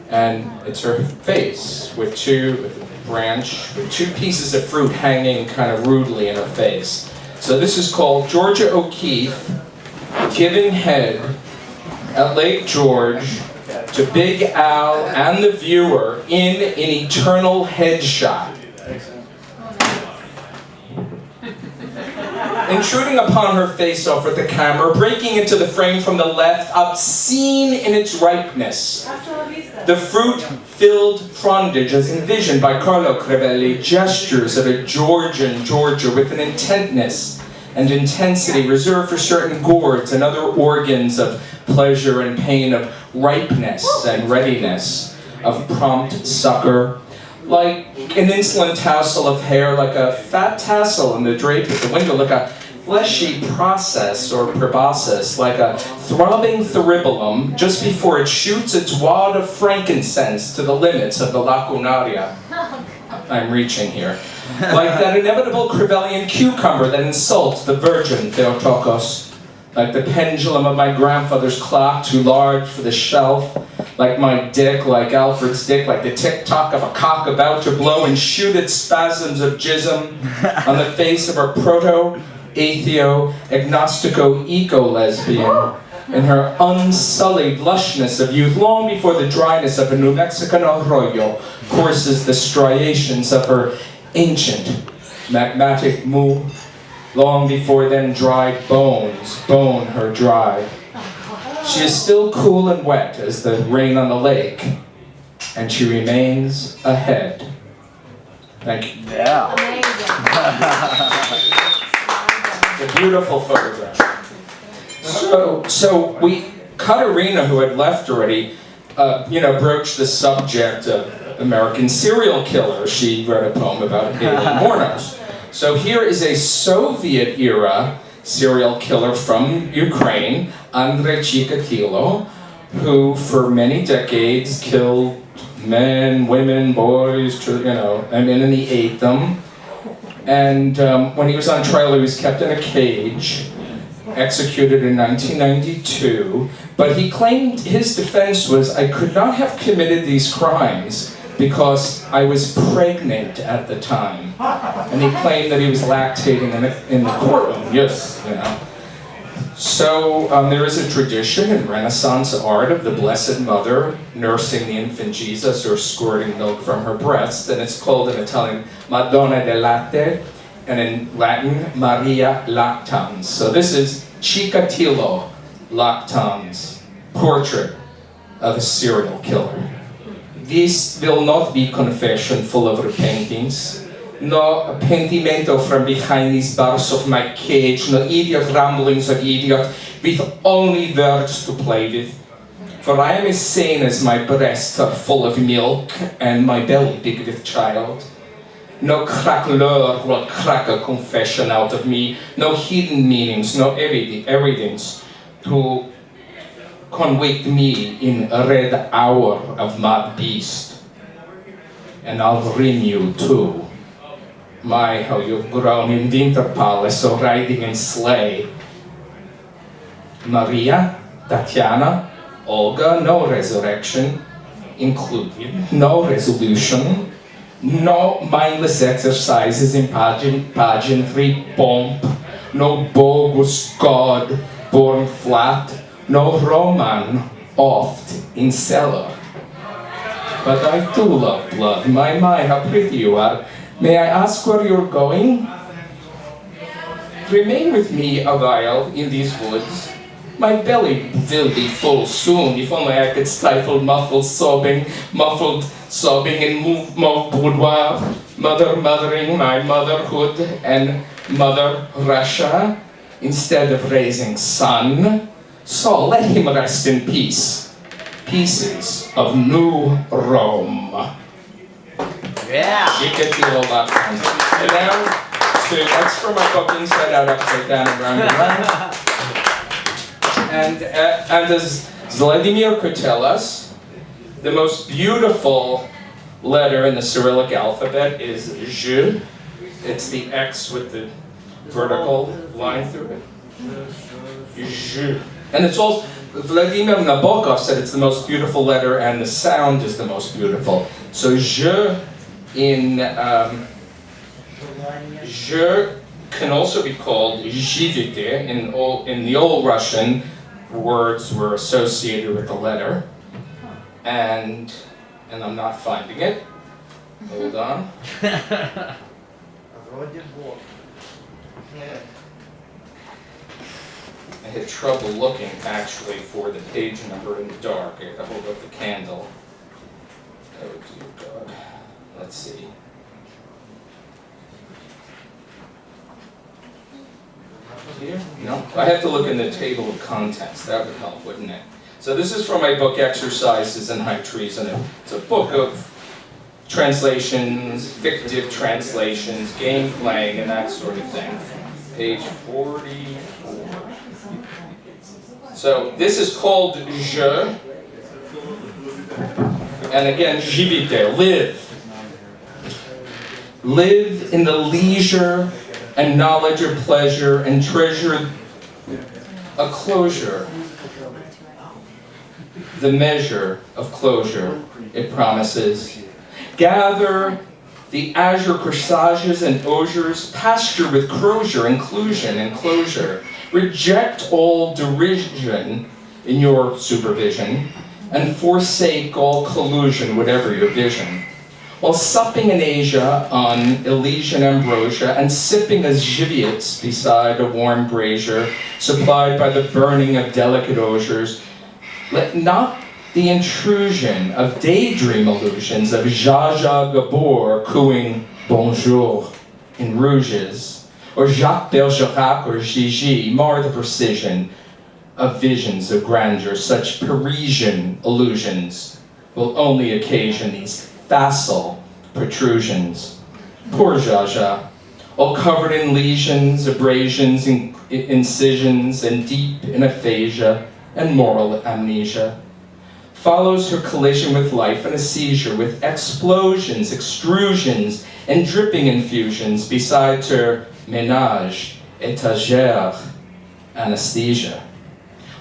And it's her face with two pieces of fruit hanging kind of rudely in her face. So this is called Georgia O'Keeffe giving head at Lake George to Big Al and the viewer in an eternal headshot. Intruding upon her face-off with the camera, breaking into the frame from the left, obscene in its ripeness. The fruit-filled frondage as envisioned by Carlo Crivelli, gestures of a Georgian Georgia with an intentness and intensity reserved for certain gourds and other organs of pleasure and pain, of ripeness and readiness, of prompt succor, like an insolent tassel of hair, like a fat tassel in the drape at the window, like a fleshy process or proboscis, like a throbbing theribolum just before it shoots its wad of frankincense to the limits of the lacunaria. I'm reaching here. Like that inevitable Crivellian cucumber that insults the virgin Theotokos. Like the pendulum of my grandfather's clock, too large for the shelf. Like my dick, like Alfred's dick, like the tick-tock of a cock about to blow and shoot its spasms of jism on the face of our proto-atheo, agnostico, eco-lesbian. in her unsullied lushness of youth, long before the dryness of a New Mexican arroyo courses the striations of her ancient magmatic mood, long before then dried bones bone her dry. She is still cool and wet as the rain on the lake, and she remains ahead. Thank you. Yeah. A beautiful photograph. So Katerina, who had left already, broached the subject of American serial killer. She wrote a poem about David Mornos. So here is a Soviet-era serial killer from Ukraine, Andrei Chikatilo, who for many decades killed men, women, boys, and then he ate them. And when he was on trial, he was kept in a cage, executed in 1992. But he claimed his defense was, I could not have committed these crimes because I was pregnant at the time. And he claimed that he was lactating in the courtroom. Yes, So there is a tradition in Renaissance art of the Blessed Mother nursing the infant Jesus or squirting milk from her breast, and it's called in Italian Madonna del Latte, and in Latin Maria Lactans. So this is Chikatilo Lactans' portrait of a serial killer. This will not be confession full of repentance, no pentimento from behind these bars of my cage, no idiot ramblings of idiot with only words to play with. For I am as sane as my breasts are full of milk and my belly big with child. No crackler will crack a confession out of me, no hidden meanings, no evidence to convict me in a red hour of mad beast. And I'll rim you too. My, how you've grown in winter palace, so riding in sleigh. Maria, Tatiana, Olga, no resurrection included, no resolution, no mindless exercises in pageantry pomp, no bogus god born flat, no Roman oft in cellar. But I do love blood, my, how pretty you are. May I ask where you're going? Remain with me a while in these woods. My belly will be full soon, if only I could stifle muffled sobbing in move boudoir, mothering my motherhood and mother Russia, instead of raising son. So let him rest in peace. Pieces of New Rome. Yeah. Chikatilo Lactans. And now, so that's for my book Inside Out, Upside Down, and Round and Round. And as Vladimir could tell us, the most beautiful letter in the Cyrillic alphabet is zh. It's the X with the vertical line through it. Zh. And it's also, Vladimir Nabokov said it's the most beautiful letter and the sound is the most beautiful. So zh in zh can also be called zhivite. In the old Russian, words were associated with the letter. And I'm not finding it. Hold on. I had trouble looking actually for the page number in the dark. I had to hold up the candle. Oh dear God. Let's see. Here? No? I have to look in the table of contents. That would help, wouldn't it? So this is from my book Exercises in High Treason. It's a book of translations, fictive translations, game playing, and that sort of thing. Page 44. So this is called je. And again, živite, live. Live in the leisure and knowledge or pleasure and treasure a closure. The measure of closure it promises. Gather The azure corsages and osiers pasture with crozier, inclusion, enclosure. Reject all derision in your supervision, and forsake all collusion, whatever your vision. While supping in Asia on Elysian ambrosia, and sipping as giveets beside a warm brazier, supplied by the burning of delicate osiers, let not the intrusion of daydream illusions of Zsa Zsa Gabor cooing bonjour in rouges, or Jacques Bergerac or Gigi mar the precision of visions of grandeur. Such Parisian illusions will only occasion these facile protrusions. Poor Zsa Zsa, all covered in lesions, abrasions, incisions, and deep in aphasia and moral amnesia, follows her collision with life in a seizure, with explosions, extrusions, and dripping infusions, besides her ménage, étagère, anesthesia.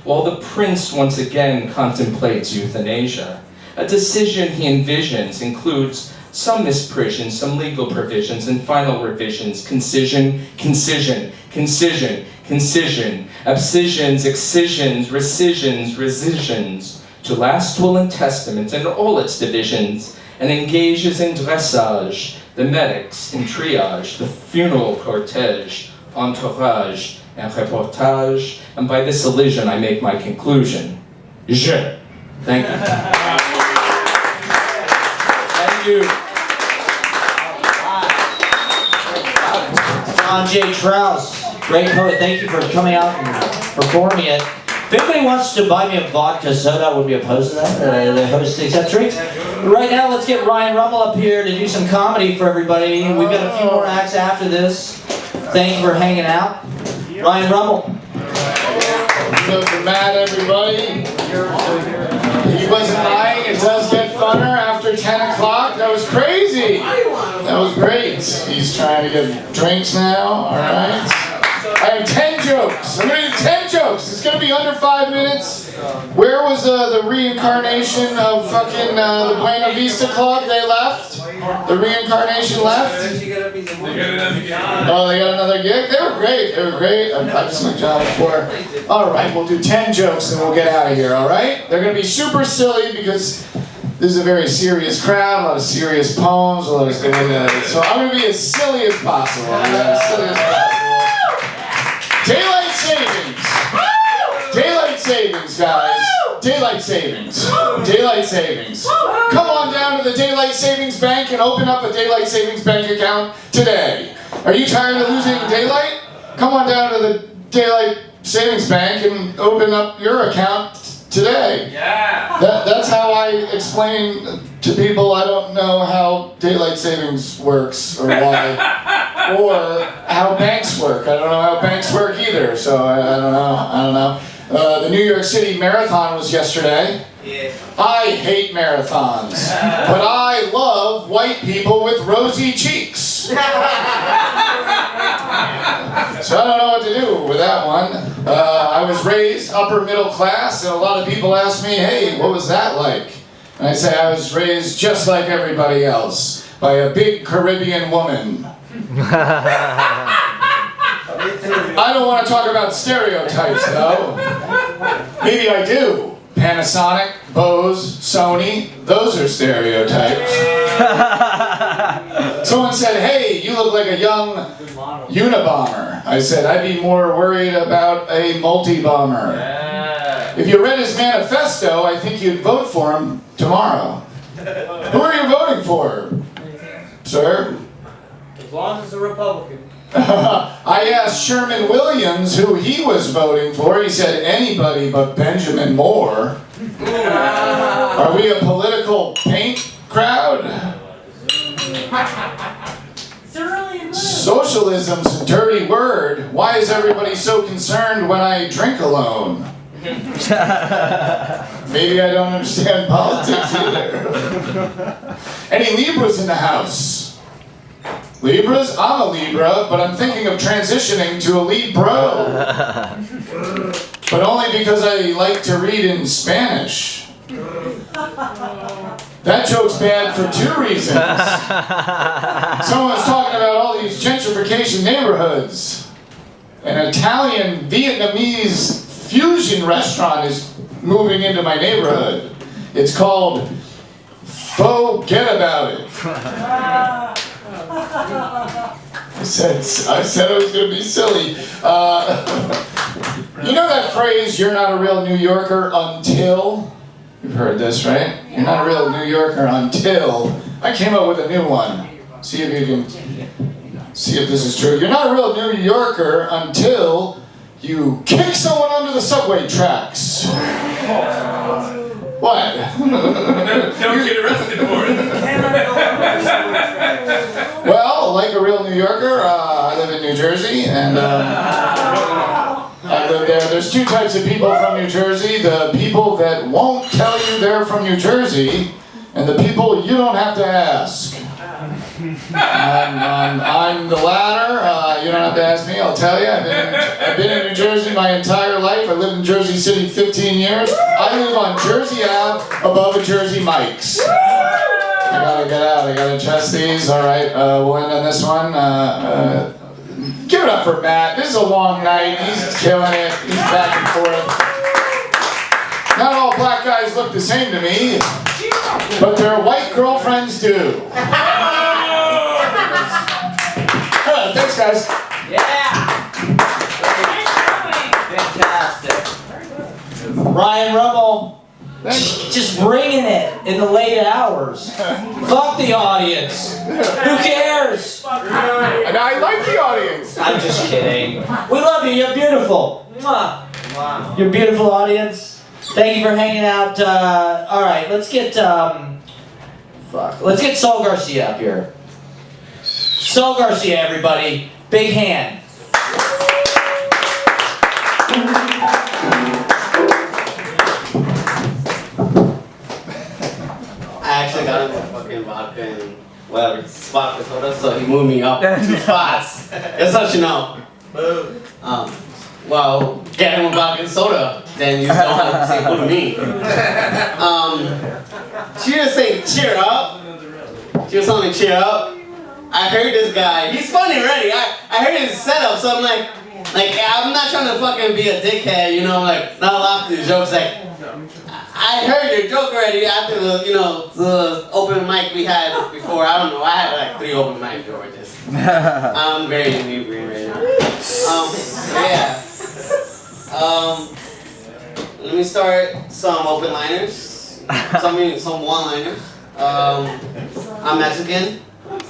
While the prince once again contemplates euthanasia, a decision he envisions includes some misprision, some legal provisions, and final revisions, concision, concision, concision, concision, abscissions, excisions, rescissions, resisions, to last will and testament in all its divisions, and engages in dressage, the medics in triage, the funeral cortege, entourage, and reportage, and by this elision I make my conclusion. Je. Thank you. Thank you. John J. Trause, great poet. Thank you for coming out and performing it. If anybody wants to buy me a vodka soda, I wouldn't be opposed to that. The host accepts drinks. Right now, let's get Ryan Rummel up here to do some comedy for everybody. We've got a few more acts after this. Thank you for hanging out. Ryan Rummel. Welcome mad, everybody. He wasn't lying. It does get funner after 10 o'clock. That was crazy. That was great. He's trying to get drinks now. All right. I have 10 jokes. I'm going to do 10 jokes. It's going to be under 5 minutes. Where was the reincarnation of fucking the Buena Vista Club? They left? The reincarnation left? Oh, they got another gig? They were great. They were great. I've seen John before. All right, we'll do 10 jokes and we'll get out of here, all right? They're going to be super silly because this is a very serious crowd, a lot of serious poems, a lot of, so I'm going to be as silly as possible. As silly as possible. Daylight savings! Daylight savings, guys! Daylight savings! Daylight savings! Come on down to the Daylight Savings Bank and open up a Daylight Savings Bank account today. Are you tired of losing daylight? Come on down to the Daylight Savings Bank and open up your account today. Yeah. That's how I explain to people I don't know how daylight savings works or why, or how banks work. I don't know how banks work either, so I don't know. The New York City Marathon was yesterday. Yeah. I hate marathons, but I love white people with rosy cheeks. So I don't know what to do with that one. I was raised upper middle class, and a lot of people ask me, hey, what was that like? And I say, I was raised just like everybody else, by a big Caribbean woman. I don't want to talk about stereotypes, though. Maybe I do. Panasonic, Bose, Sony, those are stereotypes. Someone said, hey, you look like a young Unabomber. I said, I'd be more worried about a multi-bomber. If you read his manifesto, I think you'd vote for him tomorrow. Who are you voting for, sir? As long as it's a Republican. I asked Sherman Williams who he was voting for. He said anybody but Benjamin Moore. Are we a political paint crowd? Socialism's a dirty word. Why is everybody so concerned when I drink alone? Maybe I don't understand politics either. Any Libras in the house? Libras? I'm a Libra, but I'm thinking of transitioning to a Libro. But only because I like to read in Spanish. That joke's bad for 2 reasons. Someone's talking about all these gentrification neighborhoods. An Italian Vietnamese fusion restaurant is moving into my neighborhood. It's called Forget About It. I said I was going to be silly. You know that phrase, you're not a real New Yorker until? You've heard this, right? You're not a real New Yorker until. I came up with a new one. See if you can see if this is true. You're not a real New Yorker until you kick someone under the subway tracks. What? Don't get arrested for it. Well, like a real New Yorker, I live in New Jersey, and I live there. There's 2 types of people from New Jersey. The people that won't tell you they're from New Jersey, and the people you don't have to ask. I'm the latter. You don't have to ask me, I'll tell you. I've been in New Jersey my entire life. I lived in Jersey City 15 years. I live on Jersey Ave above a Jersey Mike's. I gotta get out. I gotta adjust these. All right, we'll end on this one. Give it up for Matt. This is a long night. He's killing it. He's back and forth. Not all black guys look the same to me, but their white girlfriends do. Thanks, guys. Yeah. Fantastic. Ryan Rummel, just bringing it in the late hours. Fuck the audience. Who cares? And I like the audience. I'm just kidding. We love you. You're beautiful. Mwah. You're a beautiful audience. Thank you for hanging out. All right, let's get let's get Saul Garcia up here. Saul Garcia, everybody. Big hand. I actually got him a fucking vodka and whatever vodka soda, so he moved me up 2 spots. Just so you know. Well, get him a vodka and soda, then you don't have to say who to me. She was saying cheer up. She was telling me cheer up. I heard this guy. He's funny already. I heard his setup, so I'm like I'm not trying to fucking be a dickhead, you know, like not laugh at his jokes. Like I heard your joke already after the open mic we had before. I don't know. I had like 3 open mics before this. I'm very inebriated right now. Yeah. Let me start some open liners. Some one-liners. I'm Mexican.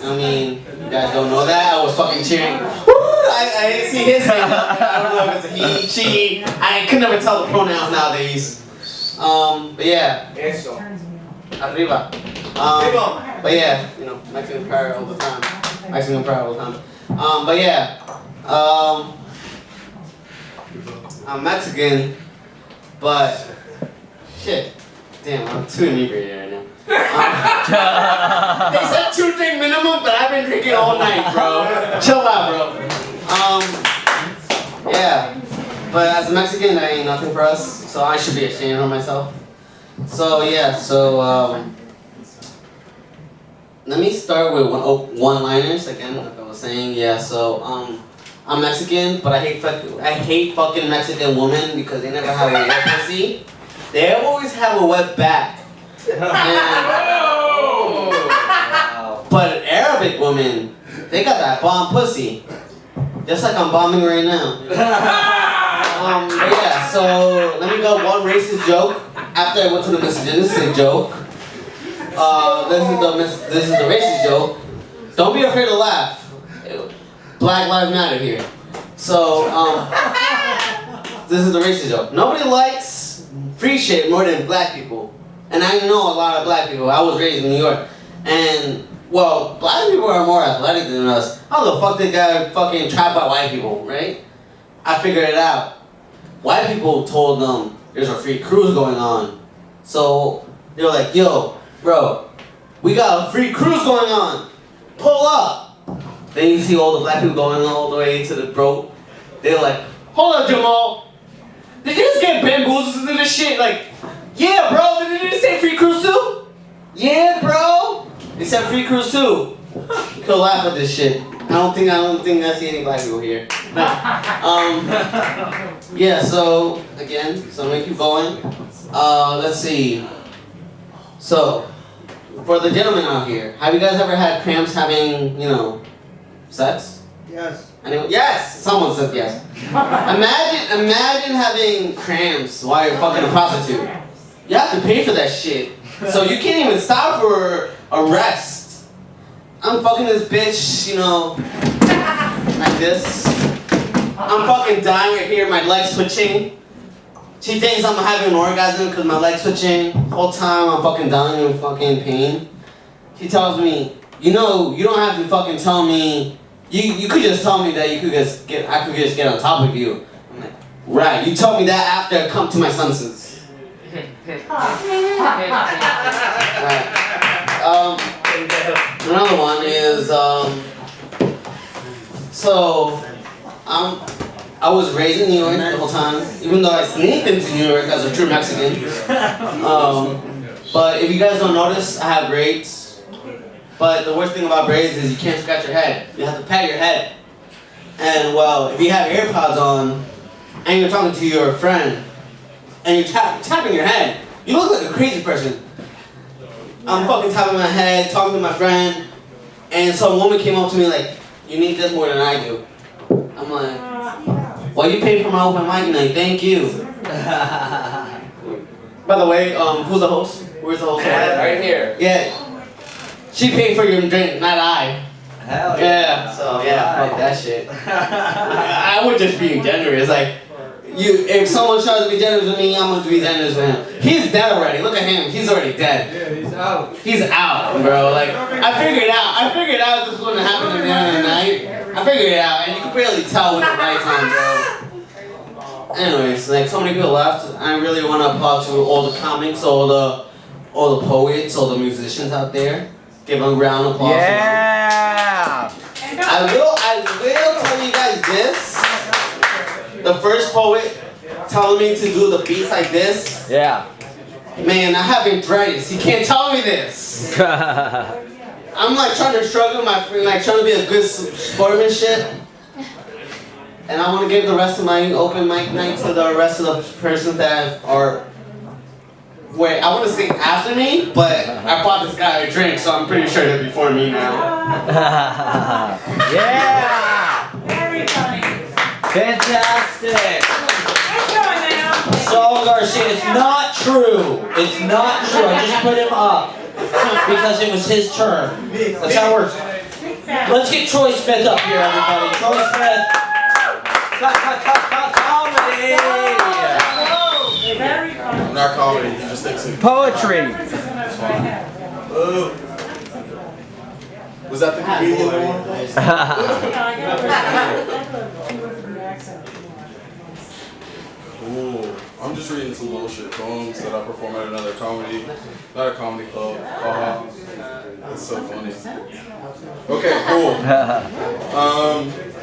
I mean, you guys don't know that. I was fucking cheering. Woo! I didn't see his name. I don't know if it's a he, she. I could never tell the pronouns nowadays. But yeah. Eso. Arriba. But yeah, you know, Mexican prayer all the time. Mexican prayer all the time. But yeah. I'm Mexican, but shit. Damn, I'm too inebriated right now. They said 2 drink minimum, but I've been drinking all night, bro. Chill out, bro. Yeah. But as a Mexican, that ain't nothing for us, so I should be ashamed of myself. So yeah, let me start with one-liners again, like I was saying. Yeah, so I'm Mexican, but I hate fucking Mexican women because they never have a wet pussy. They always have a wet back. But Arabic women, they got that bomb pussy. Just like I'm bombing right now. Yeah, so let me go one racist joke. After I went to the misogynistic joke. This is the racist joke. Don't be afraid to laugh. Black Lives Matter here. So, this is the racist joke. Nobody likes free shit more than black people. And I know a lot of black people. I was raised in New York. And, well, black people are more athletic than us. How the fuck they got fucking trapped by white people, right? I figured it out. White people told them there's a free cruise going on. So, they were like, yo, bro, we got a free cruise going on. Pull up. Then you see all the black people going all the way to the boat. They're like, hold up, Jamal. Did you just get bamboozled into this shit? Like, yeah, bro, did you just say free cruise too? Yeah, bro. They said free cruise too. You could laugh at this shit. I don't think I see any black people here. Yeah. So again, so I'm gonna keep going. Let's see. So, for the gentlemen out here, have you guys ever had cramps having, sex? Yes. Anyone? Yes! Someone said yes. Imagine having cramps while you're fucking a prostitute. You have to pay for that shit. So you can't even stop for a rest. I'm fucking this bitch, like this. I'm fucking dying right here, my leg's switching. She thinks I'm having an orgasm because my leg's switching. The whole time I'm fucking dying in fucking pain. She tells me, you don't have to fucking tell me. You could just tell me that I could just get on top of you. I'm like, right, you told me that after I come to my senses. Right. Another one is, I was raised in New York the whole time, even though I sneaked into New York as a true Mexican. But if you guys don't notice, I have braids. But the worst thing about braids is you can't scratch your head. You have to pat your head. And well, if you have AirPods on and you're talking to your friend and you're tapping your head, you look like a crazy person. I'm fucking tapping my head, talking to my friend, and some woman came up to me like, you need this more than I do. I'm like, well, you paid for my open mic night, thank you. By the way, who's the host? Where's the host? Right here. Yeah. She paid for your drink, not I. Hell yeah. So yeah, fuck that shit. I would just be generous. Like, if someone tries to be generous with me, I'm gonna be generous with him. He's dead already. Look at him. He's already dead. Yeah, he's out. He's out, bro. Like, I figured out this was gonna happen at the end of the night. I figured it out, and you can barely tell with the lights on, bro. Anyways, like, so many people left. I really want to applaud to all the comics, all the poets, all the musicians out there. Give a round of applause. Yeah. I will tell you guys this. The first poet telling me to do the beats like this. Yeah. Man, I have arthritis. You can't tell me this. I'm like trying to struggle my trying to be a good sportsmanship. And I want to give the rest of my open mic night to the rest of the persons that are. Wait, I want to say after me, but I bought this guy a drink, so I'm pretty sure they're before me now. Yeah! Very funny. Fantastic. Saul Garcia, it's not true. It's not true. I just put him up because it was his turn. That's how it works. Let's get Troy Smith up here, everybody. Troy Smith. Comedy. Not comedy, you just think so. Poetry. Was that the comedian one? Ooh, I'm just reading some bullshit poems that I perform at another comedy, not a comedy club. That's so funny. Okay, cool.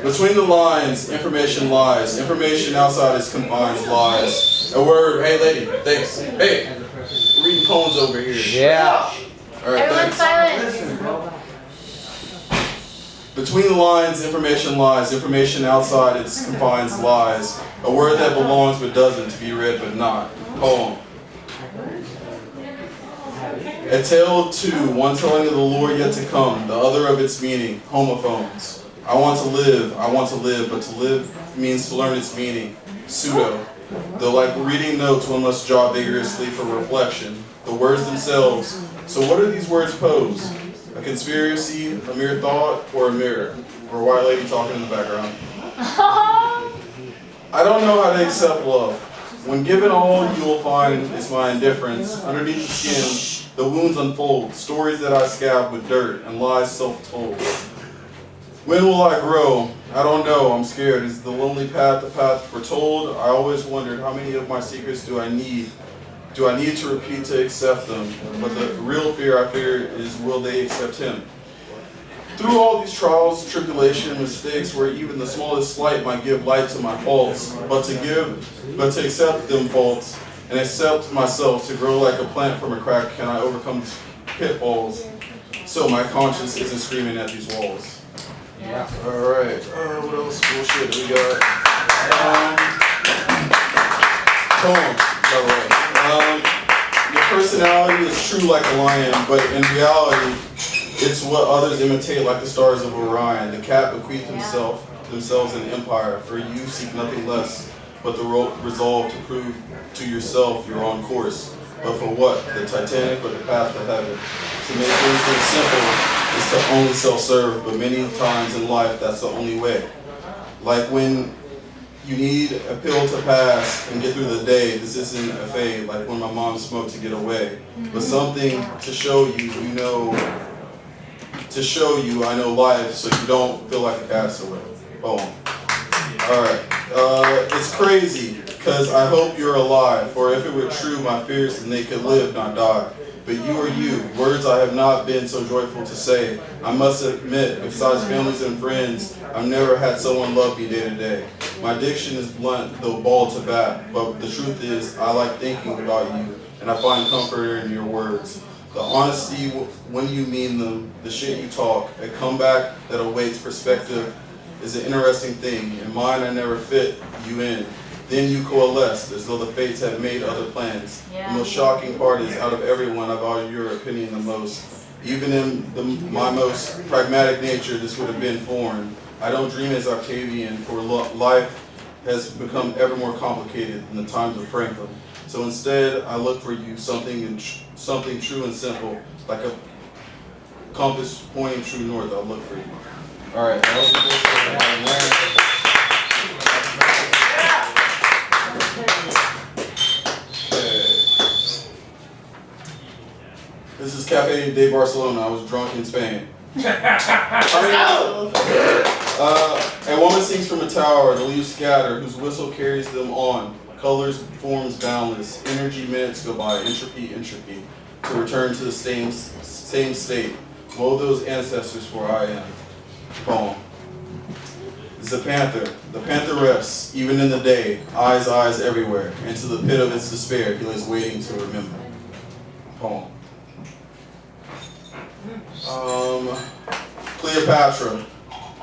Between the lines, information lies. Information outside is combines lies. A word, hey lady, thanks. Hey, we're reading poems over here. Yeah. Alright, thanks. Between the lines, information lies. Information outside its confines lies. A word that belongs but doesn't, to be read but not. Poem. A tale of two, one telling of the lore yet to come, the other of its meaning, homophones. I want to live, but to live means to learn its meaning. Pseudo. Though like reading notes, one must jaw vigorously for reflection. The words themselves. So what do these words pose? A conspiracy, a mere thought, or a mirror? Or a white lady talking in the background? I don't know how to accept love. When given all you will find is my indifference. Underneath the skin, the wounds unfold, stories that I scab with dirt and lies self-told. When will I grow? I don't know, I'm scared. Is the lonely path the path foretold? I always wondered how many of my secrets do I need to repeat to accept them? But the real fear I fear is, will they accept him? Through all these trials, tribulation, and mistakes, where even the smallest slight might give light to my faults, but to accept them faults, and accept myself to grow like a plant from a crack, can I overcome pit bulls, so my conscience isn't screaming at these walls. Yeah. Alright, what else bullshit do we got? Poem, by the way. Your personality is true like a lion, but in reality, it's what others imitate like the stars of Orion. The cat bequeathed themselves an empire, for you seek nothing less but the resolve to prove to yourself you're on course. But for what? The Titanic or the path to heaven? To make things simple is to only self-serve, but many times in life that's the only way. Like when you need a pill to pass and get through the day, this isn't a fade, like when my mom smoked to get away. But something to show you, I know life, so you don't feel like a castaway. Boom. Alright. It's crazy, because I hope you're alive, for if it were true, my fears, then they could live, not die. But you are you, words I have not been so joyful to say. I must admit, besides families and friends, I've never had someone love me day to day. My diction is blunt, though bald to bat, but the truth is, I like thinking about you, and I find comfort in your words. The honesty when you mean them, the shit you talk, a comeback that awaits perspective is an interesting thing. In mine, I never fit you in. Then you coalesced as though the fates had made other plans. The most shocking part is, out of everyone, I value your opinion the most. Even in my most pragmatic nature, this would have been foreign. I don't dream as Octavian, for life has become ever more complicated in the times of Franklin. So instead, I look for you something true and simple, like a compass pointing true north. I'll look for you. All right. That was This is Cafe de Barcelona. I was drunk in Spain. A woman sings from a tower, the leaves scatter, whose whistle carries them on. Colors, forms boundless, energy minutes go by, entropy, to return to the same state. Woe those ancestors, for I am. Poem. It's a panther. The panther rests, even in the day, eyes everywhere, and to the pit of its despair he lays waiting to remember. Poem. Cleopatra,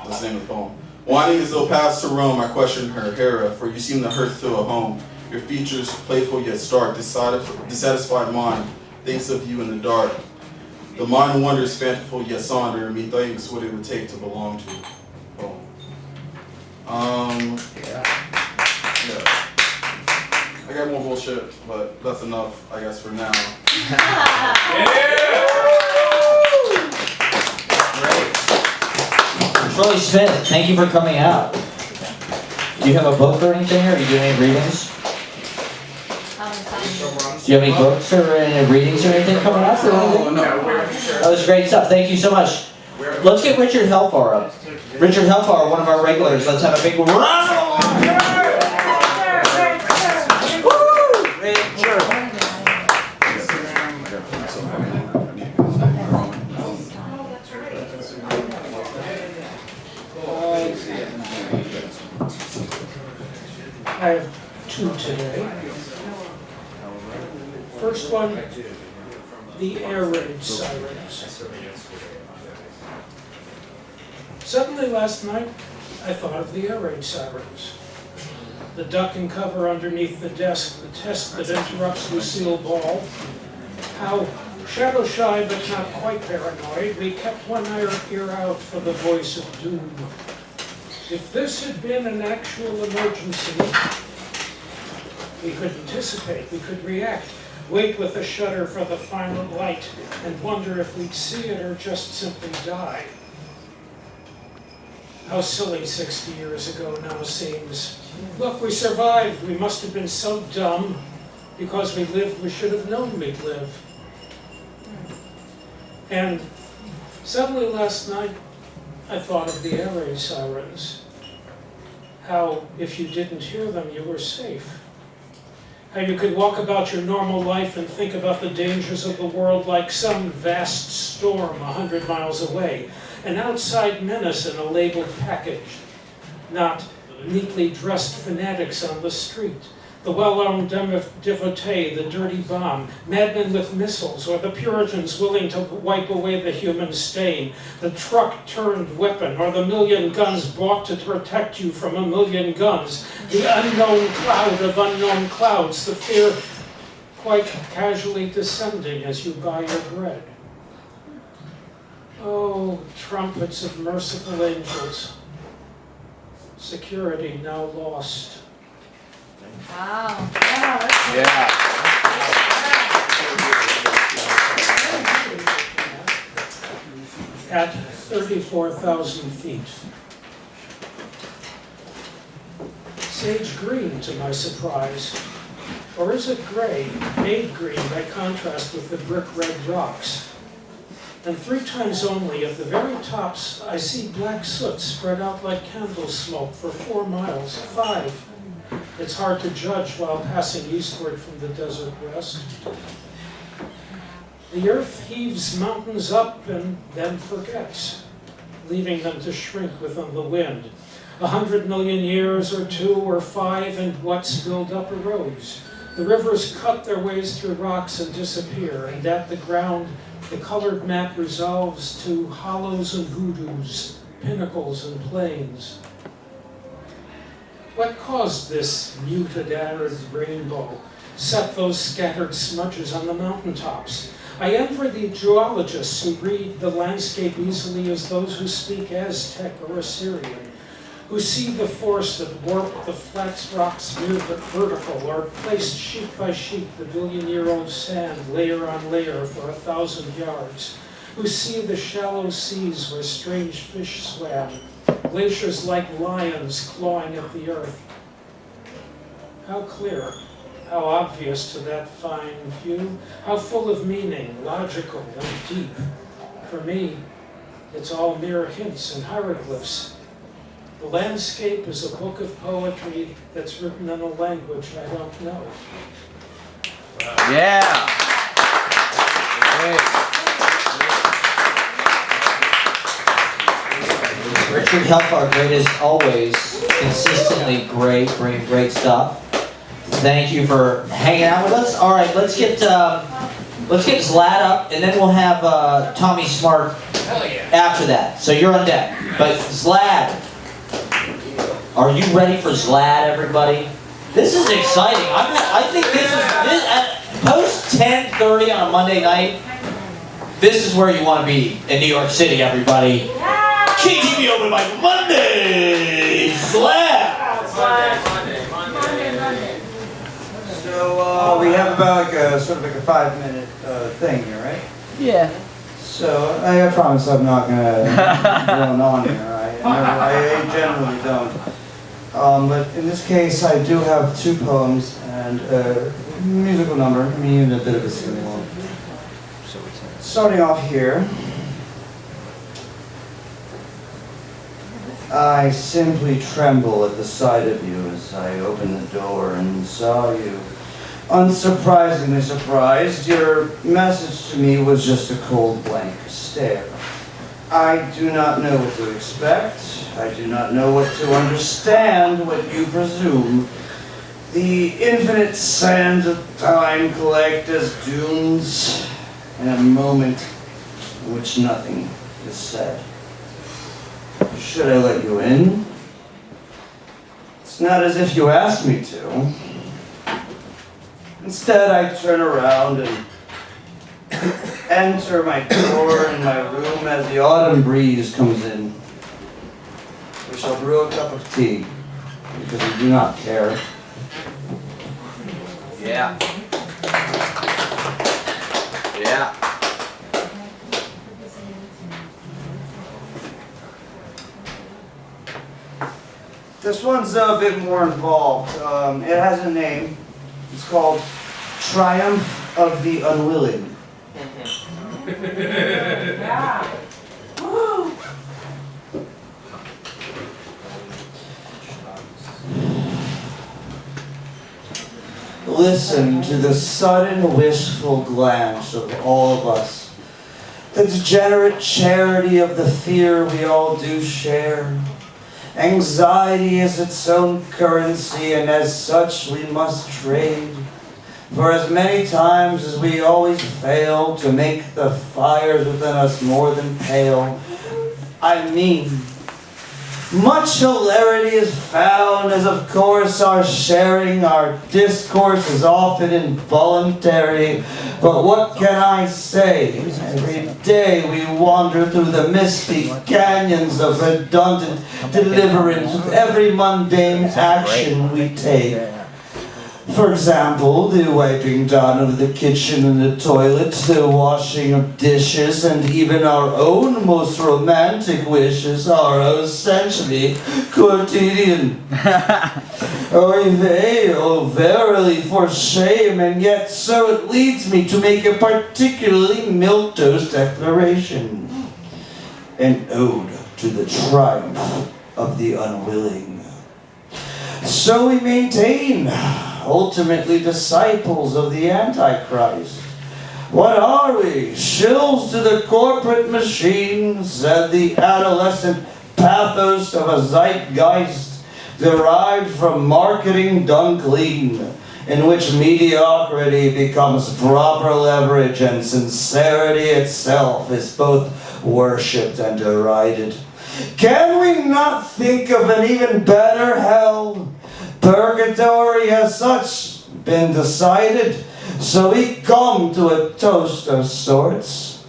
that's the name of the poem. Winding as though passed to Rome, I questioned her, Hera, for you seem the hearth to a home. Your features, playful yet stark, dissatisfied mind, thinks of you in the dark. The mind wonders, fanciful yet sonder, methinks what it would take to belong to. Yeah. I got more bullshit, but that's enough, I guess, for now. Troy Smith, thank you for coming out. Do you have a book or anything, or are you doing any readings? Do you have any books or any readings or anything coming up? No. That was great stuff. Thank you so much. Let's get Richard Helfar up. Richard Helfar, one of our regulars. Let's have a big round of applause. I have two today. First one, the air raid sirens. Suddenly last night, I thought of the air raid sirens. The duck and cover underneath the desk, the test that interrupts Lucille Ball. How shadow shy but not quite paranoid, we kept one ear out for the voice of doom. If this had been an actual emergency, we could anticipate, we could react, wait with a shudder for the final light, and wonder if we'd see it or just simply die. How silly 60 years ago now seems. Look, we survived. We must have been so dumb. Because we lived, we should have known we'd live. And suddenly last night, I thought of the air raid sirens. How, if you didn't hear them, you were safe. How you could walk about your normal life and think about the dangers of the world like some vast storm 100 miles away. An outside menace in a labeled package. Not neatly dressed fanatics on the street. The well-known devotee, the dirty bomb, madmen with missiles, or the Puritans willing to wipe away the human stain, the truck-turned weapon, or the million guns bought to protect you from a million guns, the unknown cloud of unknown clouds, the fear quite casually descending as you buy your bread. Oh, trumpets of merciful angels, security now lost. Wow. Yeah. At 34,000 feet. Sage green, to my surprise. Or is it gray, made green by contrast with the brick red rocks? And 3 times only, at the very tops, I see black soot spread out like candle smoke for 4 miles, 5. It's hard to judge while passing eastward from the desert west. The earth heaves mountains up and then forgets, leaving them to shrink within the wind. 100 million years or 2 or 5, and what's built up erodes. The rivers cut their ways through rocks and disappear, and at the ground, the colored map resolves to hollows and hoodoos, pinnacles and plains. What caused this muted arid rainbow? Set those scattered smudges on the mountaintops? I envy the geologists who read the landscape easily as those who speak Aztec or Assyrian, who see the force that warped the flat rocks vertical, or placed sheet by sheet the billion-year-old sand layer on layer for 1,000 yards, who see the shallow seas where strange fish swam, glaciers like lions clawing at the earth. How clear, how obvious to that fine view, how full of meaning, logical and deep. For me, it's all mere hints and hieroglyphs. The landscape is a book of poetry that's written in a language I don't know. Yeah. Richard Helfar, great as always. Consistently great stuff. Thank you for hanging out with us. All right, let's get xlad up, and then we'll have Tommy Smart after that. So you're on deck. But xlad, are you ready for xlad, everybody? This is exciting. I think this is post 10:30 on a Monday night. This is where you want to be in New York City, everybody. KTV open by Monday. xlad. So we have about like a sort of like a 5-minute thing here, right? Yeah. So I promise I'm not gonna go on here. I generally don't. But in this case, I do have 2 poems and a musical number. I mean, a bit of a singing along. Starting off here. I simply tremble at the sight of you as I opened the door and saw you. Unsurprisingly surprised, your message to me was just a cold blank stare. I do not know what to expect. I do not know what to understand what you presume. The infinite sands of time collect as dunes in a moment in which nothing is said. Should I let you in? It's not as if you asked me to. Instead, I turn around and enter my door in my room as the autumn breeze comes in. We shall brew a cup of tea, because we do not care. Yeah. Yeah. This one's a bit more involved. It has a name. It's called Triumph of the Unwilling. Yeah. Woo! Listen to the sudden wistful glance of all of us. The degenerate charity of the fear we all do share. Anxiety is its own currency, and as such we must trade. For as many times as we always fail to make the fires within us more than pale, I mean, much hilarity is found, as of course our sharing, our discourse is often involuntary. But what can I say? Every day we wander through the misty canyons of redundant deliverance with every mundane action we take. For example, the wiping down of the kitchen and the toilet, the washing of dishes, and even our own most romantic wishes are essentially quotidian. Oy vey, oh verily, for shame, and yet so it leads me to make a particularly milquetoast declaration. An ode to the triumph of the unwilling. So we maintain, ultimately disciples of the Antichrist. What are we? Shills to the corporate machines and the adolescent pathos of a zeitgeist derived from marketing done clean, in which mediocrity becomes proper leverage and sincerity itself is both worshipped and derided. Can we not think of an even better hell? Purgatory has such been decided, so we come to a toast of sorts.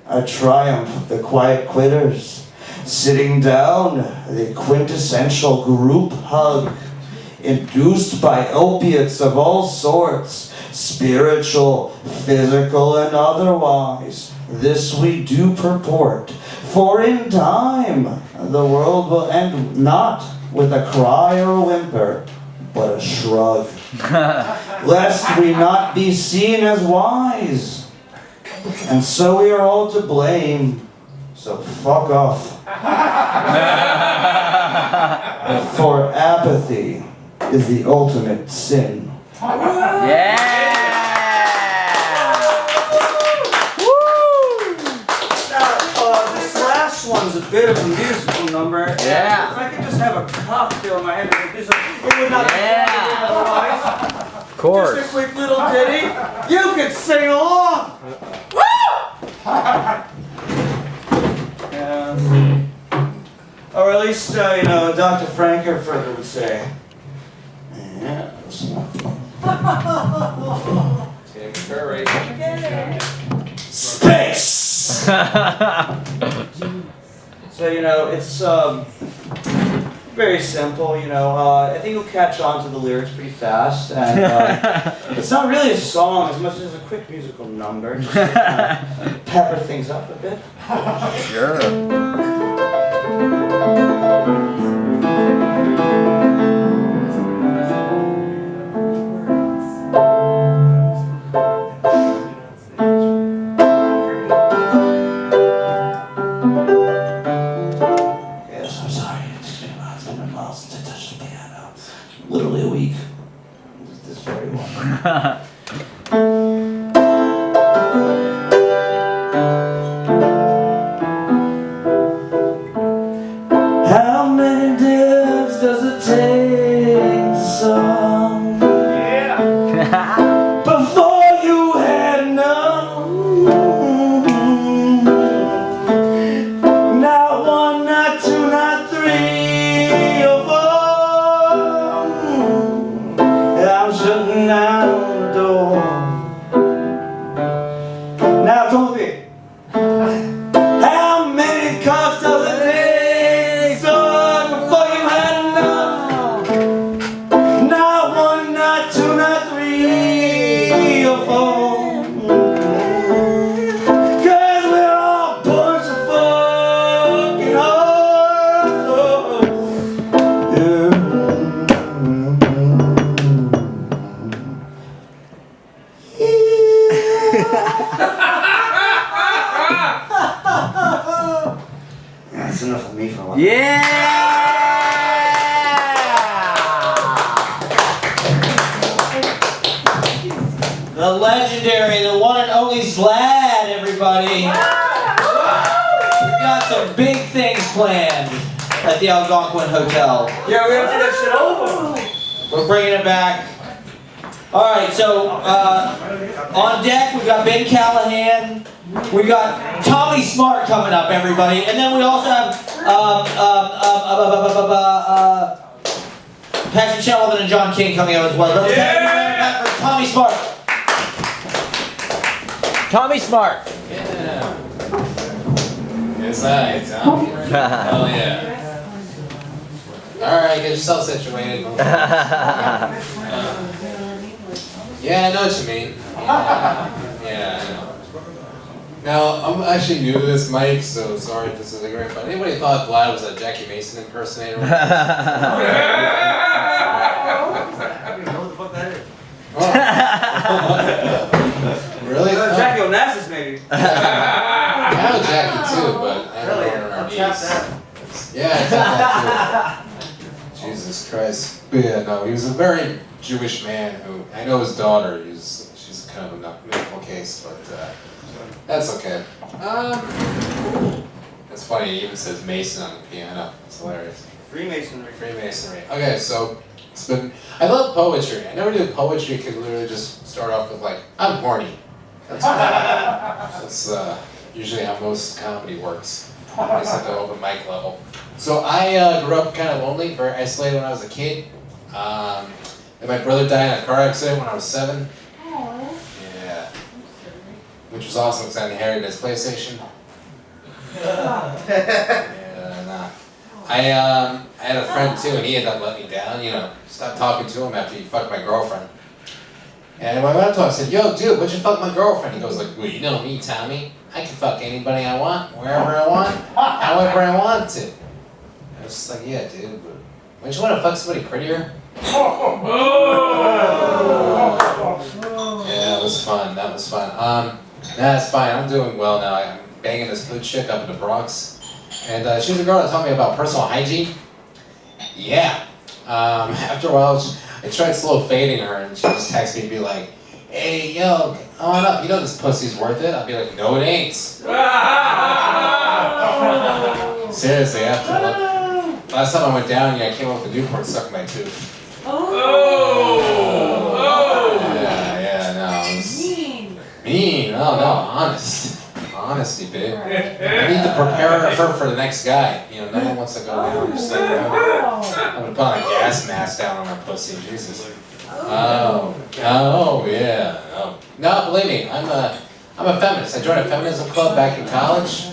A triumph of the quiet quitters, sitting down, the quintessential group hug, induced by opiates of all sorts, spiritual, physical, and otherwise. This we do purport, for in time the world will end not with a cry or a whimper, but a shrug, lest we not be seen as wise. And so we are all to blame, so fuck off. For apathy is the ultimate sin. This last one's a bit of a musical number. Yeah. If I could just have a cocktail in my hand, it would not be otherwise. Of course. Just a quick little ditty. You could sing along. Or at least, Dr. Frankenfurter would say. Space! So, it's very simple, I think you'll catch on to the lyrics pretty fast. And it's not really a song as much as a quick musical number, just to kind of pepper things up a bit. Sure. Literally a week. This very one. How many dips does it take to song? Yeah. Before you had none. Not one, not two, not three or four. I'm shutting down the door. Now come with me. How many cups does it take, son, before you had enough? Not one, not two, not three or four. 'Cause we're all a bunch of fucking hoes. That's enough of me for a while. The legendary, the one and only xlad, everybody. We've got some big things planned. at the Algonquin Hotel. Yeah, we have to do that shit over. We're bringing it back. All right, so on deck we've got Ben Callahan, we got Tommy Smart coming up, everybody, and then we also have Patrick Sullivan and John King coming out as well. Yeah! Tommy Smart. Tommy Smart. Yeah. Yes, I, Tommy. Oh yeah. All right, get yourself situated. Yeah, I know what you mean. Yeah, I know. Now, I'm actually new to this mic, so sorry if this isn't great, but anybody thought Vlad was a Jackie Mason impersonator? I don't know what the fuck that is. Really? Jackie Onassis, maybe. I know Jackie too, but I don't know her I'll knees. tap that. Yeah, I tapped that too. Jesus Christ. But yeah, no, he was a very Jewish man who, I know his daughter, she's kind of a medical case, but that's okay. That's funny, he even says Mason on the piano. It's hilarious. Freemasonry. Freemasonry. Okay, so it's been, I love poetry. I never did poetry, could literally just start off with like, I'm horny. That's usually how most comedy works. At least at the open mic level. So I grew up kind of lonely, very isolated when I was a kid. And my brother died in a car accident when I was 7. Yeah. Which was awesome because I inherited his PlayStation. Yeah, nah. I had a friend too, and he ended up letting me down. You know, stopped talking to him after he fucked my girlfriend. And when I went up to him, I said, "Yo, dude, what'd you fuck my girlfriend?" He goes like, "Well, you know me, Tommy. I can fuck anybody I want, wherever I want, however I want to." I was just like, "Yeah, dude, but wouldn't you want to fuck somebody prettier?" Yeah, it was fun. That was fun. That's fine. I'm doing well now. I'm banging this good chick up in the Bronx, and she's a girl that taught me about personal hygiene. Yeah. After a while, I tried slow fading her, and she just texted me and be like, "Hey, yo, come on up. You know this pussy's worth it." I'd be like, "No, it ain't." Seriously, after last time I went down, I came up with a Newport stuck in my tooth. Yeah, no. It was mean. Oh, no, honest. Honesty, babe. I need to prepare her for the next guy. You know, no one wants to go down. Just like, I'm gonna put on a gas mask down on my pussy. Jesus. Oh, yeah. Oh. No, believe me, I'm a feminist. I joined a feminism club back in college.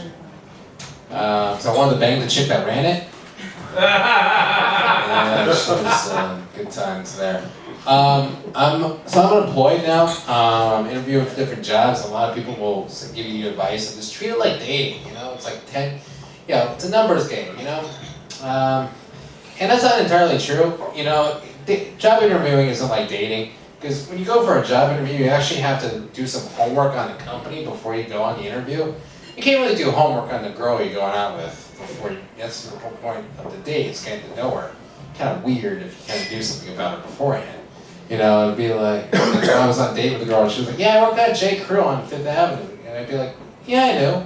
So I wanted to bang the chick that ran it. Yeah, it was good times there. I'm unemployed now. I'm interviewing for different jobs. A lot of people will give you advice and just treat it like dating. You know, it's like it's a numbers game. You know, and that's not entirely true. You know, job interviewing isn't like dating because when you go for a job interview, you actually have to do some homework on the company before you go on the interview. You can't really do homework on the girl you're going out with before that's the whole point of the date, is getting to know her. Kind of weird if you kind of do something about her beforehand. You know, it'd be like, I was on a date with a girl and she was like, "Yeah, I worked at J. Crew on 5th Avenue." And I'd be like, "Yeah, I know.